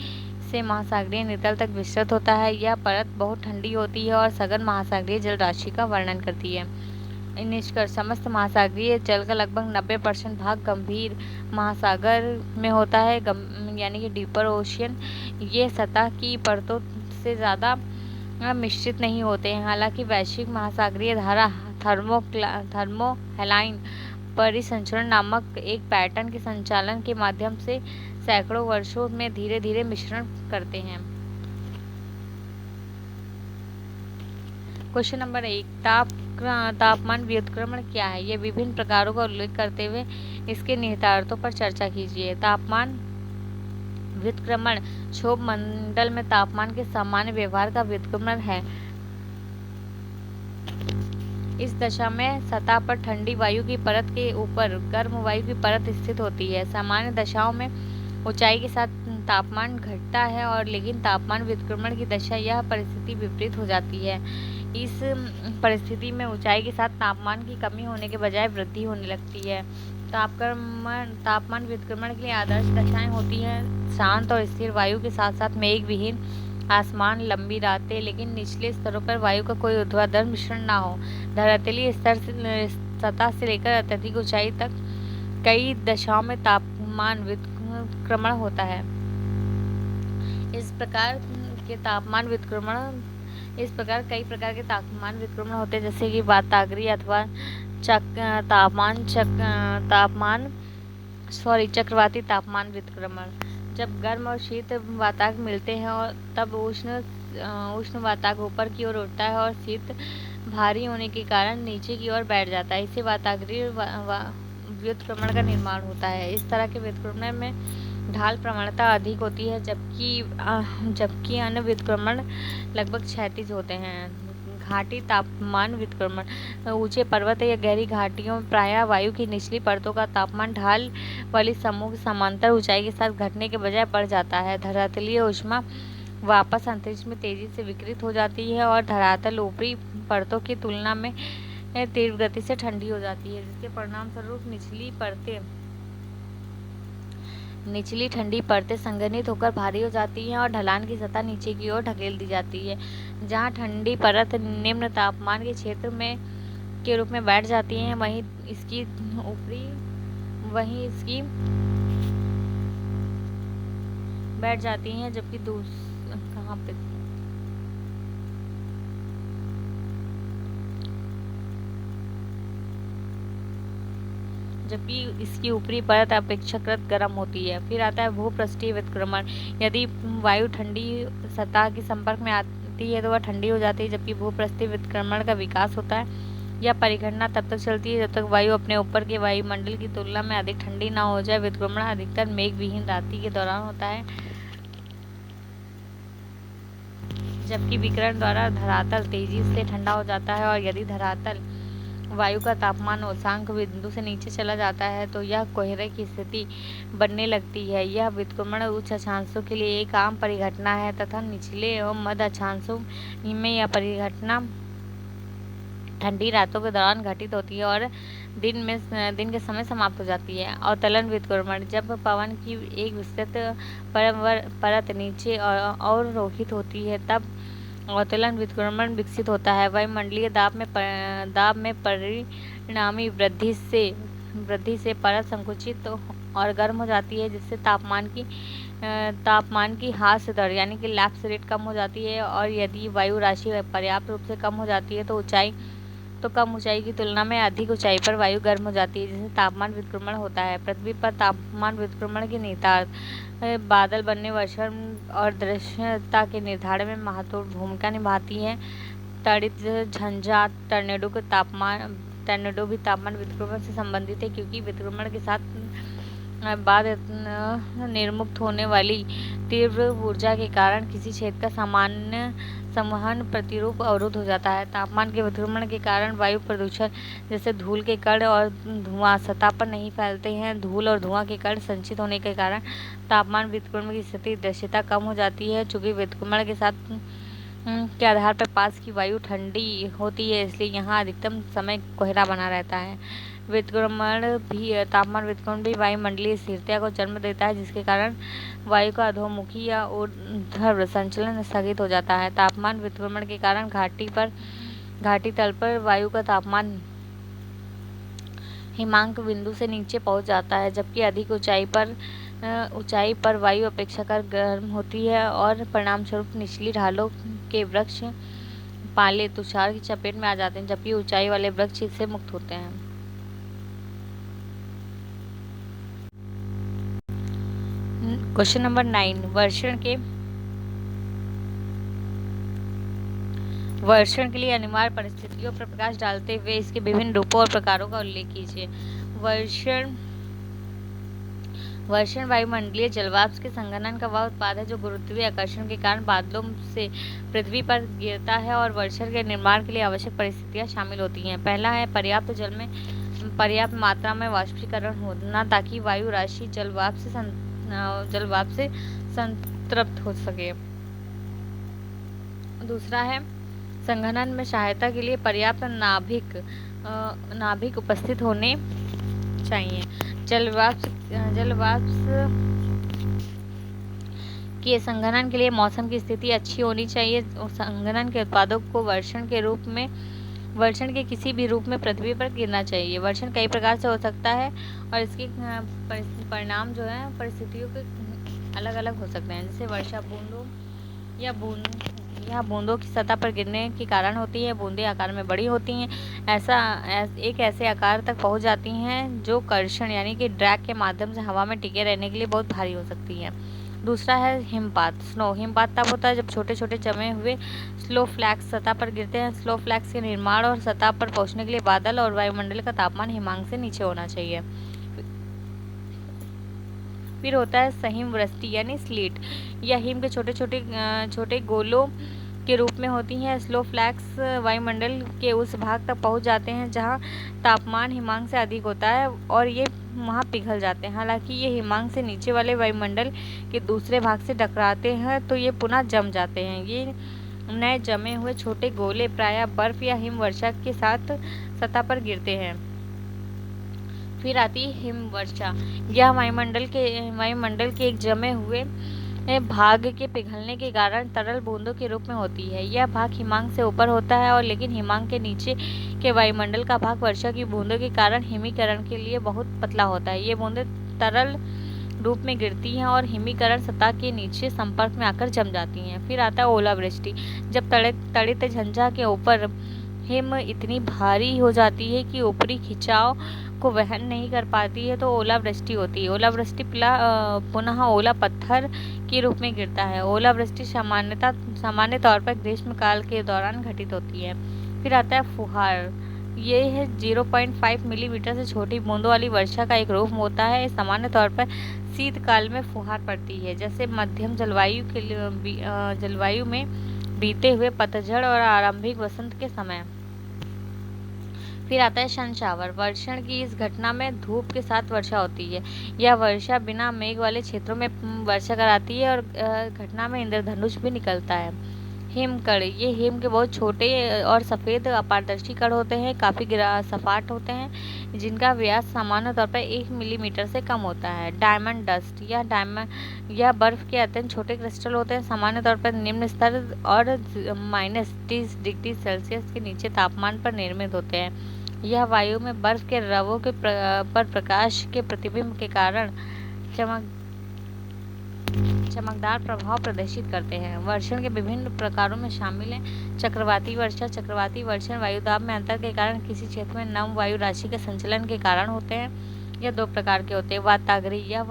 से महासागरीय नितल तक विस्तृत होता है। यह परत बहुत ठंडी होती है और सघन महासागरीय जल राशि का वर्णन करती है। निष्कर्ष, समस्त महासागरीय जल का लगभग 90% भाग गंभीर महासागर में होता है, यानी कि डीपर ओशियन। ये सतह की परतों से ज़्यादा मिश्रित नहीं होते हैं। हालांकि वैश्विक महासागरीय धारा थर्मोहैलाइन परिसंचरण नामक एक पैटर्न के संचालन के माध्यम से सैकड़ों वर्षों में धीरे धीरे मिश्रण करते हैं। क्वेश्चन नंबर 1, तापमान व्युत्क्रमण क्या है? ये विभिन्न प्रकारों का उल्लेख करते हुए इसके निहितार्थों पर चर्चा कीजिए। तापमान व्युत्क्रमण क्षोभ मंडल में तापमान के सामान्य व्यवहार का व्युत्क्रमण है। इस दशा में सतह पर ठंडी वायु की परत के ऊपर गर्म वायु की परत स्थित होती है। सामान्य दशाओं में ऊंचाई के साथ तापमान घटता है और लेकिन तापमान व्युत्क्रमण की दशा यह परिस्थिति विपरीत हो जाती है। इस परिस्थिति में ऊंचाई के साथ तापमान की कमी होने के बजाय वृद्धि होने लगती है। तापमान व्युत्क्रमण के लिए आदर्श दशाएं होती हैं शांत और स्थिर वायु के साथ साथ मेघ विहीन आसमान, लंबी रातें, लेकिन निचले स्तरों पर वायु का कोई ऊर्ध्वाधर मिश्रण ना हो। धरातलीय स्तर से सतह से लेकर अत्यधिक ऊंचाई तक कई दशाओं में तापमान व्युत्क्रमण होता है। इस प्रकार कई प्रकार के तापमान व्युत्क्रमण होते हैं, जैसे कि वाताग्रीय अथवा चक्रवाती तापमान व्युत्क्रमण। जब गर्म और शीत वाताग मिलते हैं और तब उष्ण वाताग ऊपर की ओर उठता है और शीत भारी होने के कारण नीचे की ओर बैठ जाता है। इससे वाताग्रीय व्युत्क्रमण का निर्माण होता है। इस तरह के व्युत्क्रमण में ढाल प्रवणता अधिक होती है, जबकि अन्य व्युत्क्रमण लगभग क्षैतिज होते हैं। घाटी तापमान व्युत्क्रमण। ऊंचे पर्वत या गहरी घाटियों में प्रायः वायु की निचली परतों का तापमान ढाल वाली समूह की समांतर ऊंचाई के साथ घटने के बजाय बढ़ जाता है। धरातलीय ऊष्मा वापस अंतरिक्ष में तेजी से विकिरित हो जाती है और धरातल ऊपरी परतों की तुलना में तीव्र गति से ठंडी हो जाती है, जिसके परिणाम स्वरूप निचली ठंडी परतें संघनित होकर भारी हो जाती हैं और ढलान की सतह नीचे की ओर ढकेल दी जाती है। जहाँ ठंडी परत निम्न तापमान के क्षेत्र में के रूप में बैठ जाती है, वहीं इसकी बैठ जाती हैं, जबकि इसकी ऊपरी परत अपेक्षाकृत गर्म होती है। फिर आता है भूपृष्ठीय व्युत्क्रमण। यदि वायु ठंडी सतह के संपर्क में आती है तो वह ठंडी हो जाती है, जबकि भूपृष्ठीय व्युत्क्रमण का विकास होता है। यह परिघटना तब तक चलती है जब तक वायु अपने ऊपर के वायुमंडल की तुलना में अधिक ठंडी न हो जाए। व्युत्क्रमण अधिकतर मेघ विहीन रात्रि के दौरान होता है, जबकि विकिरण द्वारा धरातल तेजी से ठंडा हो जाता है, और यदि धरातल वायु का तापमान उच्चांक बिंदु से नीचे चला जाता है तो यह कोहरे की स्थिति बनने लगती है। यह व्युत्क्रमण उच्च अक्षांशों के लिए एक आम परिघटना है तथा निचले एवं मध्य अक्षांशों में यह परिघटना ठंडी रातों के दौरान घटित होती है और दिन के समय समाप्त हो जाती है। अवतलन व्युत्क्रमण। जब पवन की एक विस्तृत परत नीचे और रोहित होती है तब अवतलन व्युत्क्रमण विकसित होता है। वायुमंडलीय दाब में परिणामी वृद्धि से परत संकुचित और गर्म हो जाती है, जिससे तापमान की ह्रास दर यानी कि लैप्स रेट कम हो जाती है, और यदि वायु राशि पर्याप्त रूप से कम हो जाती है तो कम ऊंचाई की तुलना में अधिक ऊंचाई पर वायु गर्म हो जाती है, जिससे तापमान व्युत्क्रमण होता है। पृथ्वी पर तापमान व्युत्क्रमण के निहितार्थ बादल बनने, वर्षण और दृश्यता के निर्धारण में महत्वपूर्ण भूमिका निभाती है। तड़ित झंझा टर्नेडो भी तापमान व्युत्क्रमण से संबंधित है, क्योंकि व्युत्क्रमण के साथ बाद निर्मुक्त होने वाली तीव्र ऊर्जा के कारण किसी क्षेत्र का सामान्य संवहन प्रतिरूप अवरुद्ध हो जाता है। तापमान के व्युत्क्रमण के कारण वायु प्रदूषण जैसे धूल के कण और धुआं सतह पर नहीं फैलते हैं। धूल और धुआं के कण संचित होने के कारण तापमान व्युत्क्रमण की स्थिति दृश्यता कम हो जाती है। चूंकि व्युत्क्रमण के साथ के आधार पर पास की वायु ठंडी होती है, इसलिए यहाँ अधिकतम समय कोहरा बना रहता है। तापमान व्युत्क्रमण भी वायुमंडलीय स्थिरता को जन्म देता है, जिसके कारण वायु का अधोमुखी या ऊर्ध्व संचलन स्थगित हो जाता है। तापमान व्युत्क्रमण के कारण घाटी तल पर वायु का तापमान हिमांक बिंदु से नीचे पहुंच जाता है, जबकि अधिक ऊंचाई पर वायु अपेक्षाकृत गर्म होती है और परिणामस्वरूप निचली ढालों के वृक्ष पाले तुषार की चपेट में आ जाते हैं, जबकि ऊंचाई वाले वृक्ष इससे मुक्त होते हैं। Question number 9। वर्षण के लिए अनिवार्य परिस्थितियों पर प्रकाश डालते हुए इसके विभिन्न रूपों और प्रकारों का उल्लेख कीजिए। वर्षण वायुमंडलीय जलवाष्प के संघनन का वह उत्पाद है जो गुरुत्वीय आकर्षण के कारण बादलों से पृथ्वी पर गिरता है, और वर्षण के निर्माण के लिए आवश्यक परिस्थितियां शामिल होती हैं। पहला है पर्याप्त जल में पर्याप्त मात्रा में वाष्पीकरण होना, ताकि वायु राशि जलवाष्प से संतृप्त हो सके। दूसरा है संघनन में सहायता के लिए पर्याप्त नाभिक उपस्थित होने चाहिए। जलवाष्प के संघनन के लिए मौसम की स्थिति अच्छी होनी चाहिए। संघनन के उत्पादों को वर्षण के किसी भी रूप में पृथ्वी पर गिरना चाहिए। वर्षण कई प्रकार से हो सकता है और इसके परिणाम जो है परिस्थितियों के अलग अलग हो सकते हैं, जैसे वर्षा बूंदों या बूंदों की सतह पर गिरने के कारण होती है। बूंदें आकार में बड़ी होती हैं, एक ऐसे आकार तक पहुंच जाती हैं जो कर्षण यानी कि ड्रैग के माध्यम से हवा में टिके रहने के लिए बहुत भारी हो सकती हैं। दूसरा है हिमपात। हिमपात तब होता है जब छोटे छोटे जमे हुए स्नो फ्लैक्स सतह पर गिरते हैं। स्नो फ्लैक्स के निर्माण और सतह पर पहुंचने के लिए बादल और वायुमंडल का तापमान हिमांक से नीचे होना चाहिए। फिर होता है सहिम वृष्टि यानी स्लीट। यह हिम के छोटे गोलों के रूप में होती हैं। स्नो फ्लैक्स वायुमंडल के उस भाग तक पहुंच जाते हैं जहां तापमान हिमांक से अधिक होता है और ये वहां पिघल जाते हैं। हालांकि ये हिमांक से नीचे वाले वायुमंडल के दूसरे भाग से टकराते हैं तो ये पुनः जम जाते हैं। ये नए जमे हुए छोटे गोले प्रायः बर्फ या हिम वर्षा के साथ सतह पर गिरते हैं। फिर आती है हिमवर्षा। यह वायुमंडल के एक जमे हुए भाग के पिघलने के कारण तरल बूंदों के रूप में होती है। यह भाग हिमांक से ऊपर होता है और लेकिन हिमांक के नीचे के वायुमंडल का भाग वर्षा की बूंदों के कारण हिमीकरण के लिए बहुत पतला होता है। ये बूंदें तरल रूप में गिरती हैं और हिमीकरण सतह के नीचे संपर्क में आकर जम जाती हैं। फिर आता है ओलावृष्टि। जब तड़ित झंझा के ऊपर हिम इतनी भारी हो जाती है कि ऊपरी खिंचाव को वहन नहीं कर पाती है तो ओलावृष्टि होती है। ओलावृष्टि पुनः ओला पत्थर के रूप में गिरता है। ओलावृष्टि सामान्य तौर पर ग्रीष्मकाल के दौरान घटित होती है। फिर आता है फुहार। ये है 0.5 मिलीमीटर से छोटी बूंदों वाली वर्षा का एक रूप होता है। सामान्य तौर पर शीतकाल में फुहार पड़ती है, जैसे मध्यम जलवायु में बीते हुए पतझड़ और आरंभिक वसंत के समय। फिर आता है शनशावर। वर्षण की इस घटना में धूप के साथ वर्षा होती है। यह वर्षा बिना मेघ वाले क्षेत्रों में वर्षा कराती है और घटना में इंद्रधनुष भी निकलता है। हिमकण। ये हिम के बहुत छोटे और सफ़ेद अपारदर्शी कण होते हैं, काफ़ी सपाट होते हैं, जिनका व्यास सामान्य तौर पर 1 मिलीमीटर से कम होता है। Diamond dust. यह बर्फ के अत्यंत छोटे क्रिस्टल होते हैं, सामान्य तौर पर निम्न स्तर और -30 डिग्री सेल्सियस के नीचे तापमान पर निर्मित होते हैं। यह वायु में बर्फ के रवों पर प्रकाश के प्रतिबिंब के कारण चमकदार प्रभाव प्रदर्शित करते हैं। वर्षण के विभिन्न प्रकारों में शामिल हैं चक्रवाती वर्षा। चक्रवाती वर्षण वायुदाब में अंतर के कारण किसी क्षेत्र में नम वायु राशि के संचलन के कारण होते हैं। यह 2 प्रकार के होते हैं। वाताग्री। यह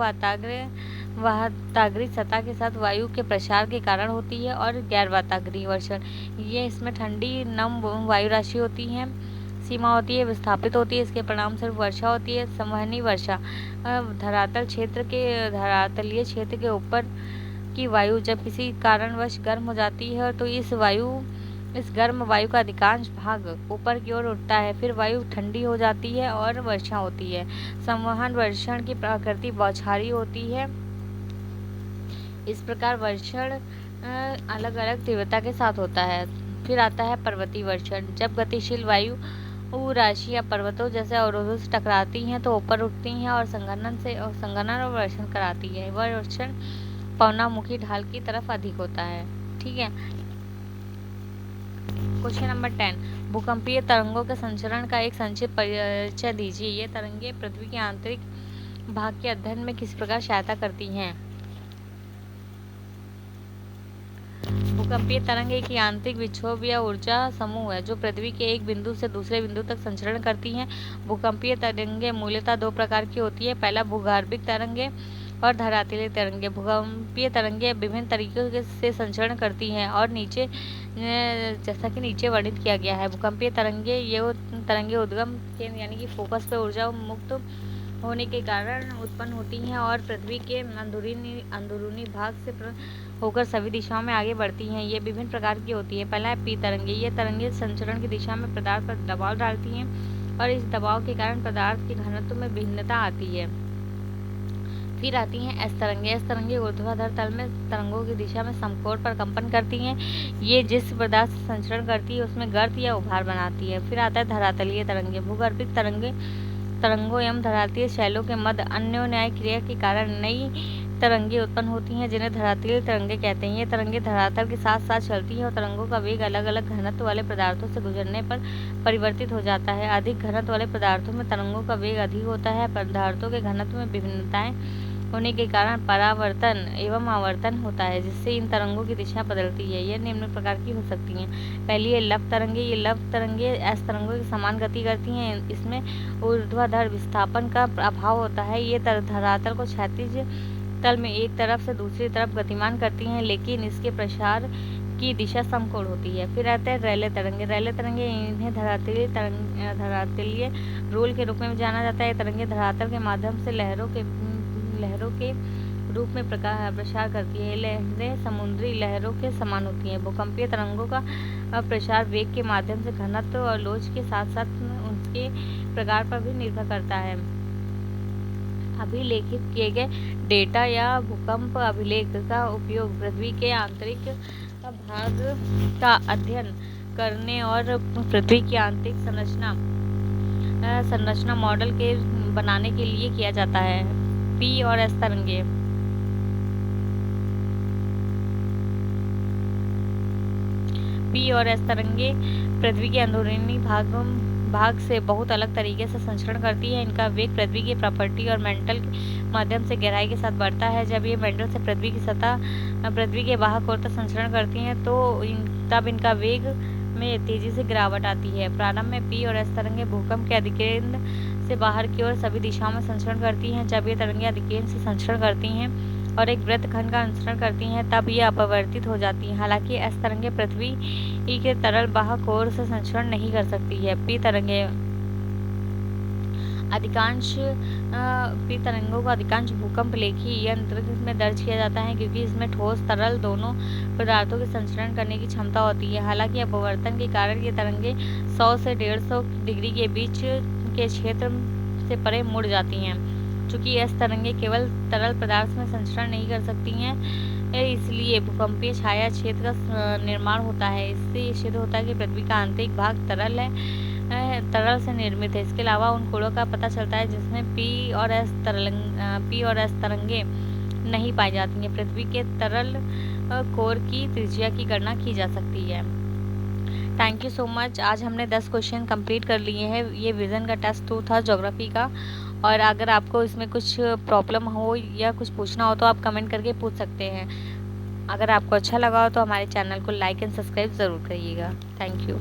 वाताग्री सतह के साथ वायु के प्रसार के कारण होती है और गैर वाताग्री वर्षण। ये इसमें ठंडी नम वायु राशि होती है, सीमा होती है, विस्थापित होती है, इसके परिणाम स्वरूप वर्षा होती है। संवहनी वर्षा। धरातलीय क्षेत्र के ऊपर की वायु जब किसी कारणवश गर्म हो जाती है तो इस गर्म वायु का अधिकांश भाग ऊपर की ओर उठता है, फिर वायु ठंडी हो जाती है और वर्षा होती है। संवहन वर्षण की प्रकृति बौछारी होती है। इस प्रकार वर्षण अलग अलग तीव्रता के साथ होता है। फिर आता है पर्वतीय वर्षण। जब गतिशील वायु राशि या पर्वतों जैसे अवरोधों से टकराती हैं तो ऊपर उठती हैं और संघनन और वर्षण कराती है। वह वर्षण पवनामुखी ढाल की तरफ अधिक होता है। ठीक है। Question number 10। भूकंपीय तरंगों के संचरण का एक संक्षिप्त परिचय दीजिए। ये तरंगें पृथ्वी के आंतरिक भाग के अध्ययन में किस प्रकार सहायता करती हैं? भूकंपीय तरंग एक यांत्रिक विक्षोभ या ऊर्जा समूह है जो पृथ्वी के एक बिंदु से दूसरे बिंदु तक संचरण करती हैं। भूकंपीय तरंगें मूलतः 2 प्रकार की होती है। पहला भूगर्भिक तरंगें और धरातलीय तरंगें। भूकंपीय तरंगें विभिन्न तरीकों से संचरण करती हैं और जैसा कि नीचे वर्णित किया गया है। भूकंपीय तरंगें उद्गम केंद्र यानी कि फोकस पर ऊर्जा मुक्त होने के कारण उत्पन्न होती हैं और पृथ्वी के अंदरूनी भाग से होकर सभी दिशाओं में आगे बढ़ती हैं। ये विभिन्न प्रकार की होती है। पहला है पी तरंगे। ये तरंगे संचरण की दिशा में पदार्थ पर दबाव डालती हैं और इस दबाव के कारण पदार्थ के घनत्व में भिन्नता आती है। फिर आती हैं एस तरंगे। एस तरंगे ऊर्ध्वाधर तल में तरंगों की दिशा में समकोण पर कंपन करती हैं। ये जिस पदार्थ से संचरण करती है उसमें गर्त या उभार बनाती है। फिर आता है धरातलीय तरंगे। भूगर्भिक तरंगों एवं धरातलीय शैलों के मध्य अन्योन्याय क्रिया के कारण नई तरंगे उत्पन्न होती हैं, जिन्हें धरातलीय तरंगे कहते हैं। ये तरंगे धरातल के साथ साथ चलती हैं और तरंगों का वेग अलग अलग घनत्व वाले पदार्थों से गुजरने पर परिवर्तित हो जाता है। अधिक घनत्व वाले पदार्थों में तरंगों का वेग अधिक होता है। पदार्थों के घनत्व में विभिन्नताएं होने के कारण परावर्तन एवं आवर्तन होता है, जिससे इन तरंगों की दिशा बदलती है। यह निम्न प्रकार की हो सकती हैं। पहली है लव तरंगे। ये लव तरंगे एस तरंगों की समान गति करती हैं। इसमें ऊर्ध्वाधर विस्थापन का अभाव होता है। ये धरातल को क्षैतिज तल में एक तरफ से दूसरी तरफ गतिमान करती हैं, लेकिन इसके प्रसार की दिशा समकोण होती है। फिर आते हैं रैले तरंगे। रैले तरंगे इन्हें धरातलीय रोल के रूप में जाना जाता है। तरंगे धरातल के माध्यम से लहरों के रूप में प्रसार करती है। लहरें समुद्री लहरों के समान होती हैं। भूकंपीय तरंगों का प्रसार वेग के माध्यम से घनत्व और लोच के साथ साथ उनके प्रकार पर भी निर्भर करता है। अभिलेखित किए गए डेटा या भूकंप अभिलेख का उपयोग पृथ्वी के आंतरिक भाग का अध्ययन करने और पृथ्वी की आंतरिक संरचना मॉडल के बनाने के लिए किया जाता है। पी और एस तरंगे। पी और एस तरंगे पृथ्वी के अंदरूनी भाग से बहुत अलग तरीके से संचरण करती है। इनका वेग पृथ्वी की प्रॉपर्टी और मेंटल के माध्यम से गहराई के साथ बढ़ता है। जब ये मेंटल से पृथ्वी के बाहर ओर तक संचरण करती हैं तो तब इनका वेग में तेजी से गिरावट आती है। प्रारंभ में पी और एस तरंगे भूकंप के अधिकेंद्र से बाहर की ओर सभी दिशाओं में संचरण करती हैं। जब ये तरंगे अधिकेंद्र से संचरण करती हैं और एक वृत्तखंड का अनुसरण करती हैं, तब ये अपवर्तित हो जाती हैं। हालांकि एस तरंगे पृथ्वी के तरल बाहक ओर से संचरण नहीं कर सकती है। पी तरंगों का अधिकांश भूकंप लेखी यंत्र में दर्ज किया जाता है, क्योंकि इसमें ठोस तरल दोनों पदार्थों के संचरण करने की क्षमता होती है। हालांकि अपवर्तन के कारण ये तरंगे 100 से 150 डिग्री के बीच के क्षेत्र से परे मुड़ जाती हैं। चूंकि एस तरंगे केवल तरल पदार्थ में संचरण नहीं कर सकती हैं, इसलिए भूकंपीय छाया क्षेत्र का निर्माण होता है। इससे ये सिद्ध होता है कि पृथ्वी का आंतरिक भाग तरल से निर्मित है। इसके अलावा उन कोणों का पता चलता है जिसमें पी और एस तरंगे नहीं पाई जाती हैं। पृथ्वी के तरल कोर की त्रिज्या की गणना की जा सकती है। Thank you so much. आज हमने 10 क्वेश्चन कंप्लीट कर लिए हैं। ये विजन का टेस्ट 2 था ज्योग्राफी का। और अगर आपको इसमें कुछ प्रॉब्लम हो या कुछ पूछना हो तो आप कमेंट करके पूछ सकते हैं। अगर आपको अच्छा लगा हो तो हमारे चैनल को लाइक एंड सब्सक्राइब ज़रूर करिएगा। Thank you.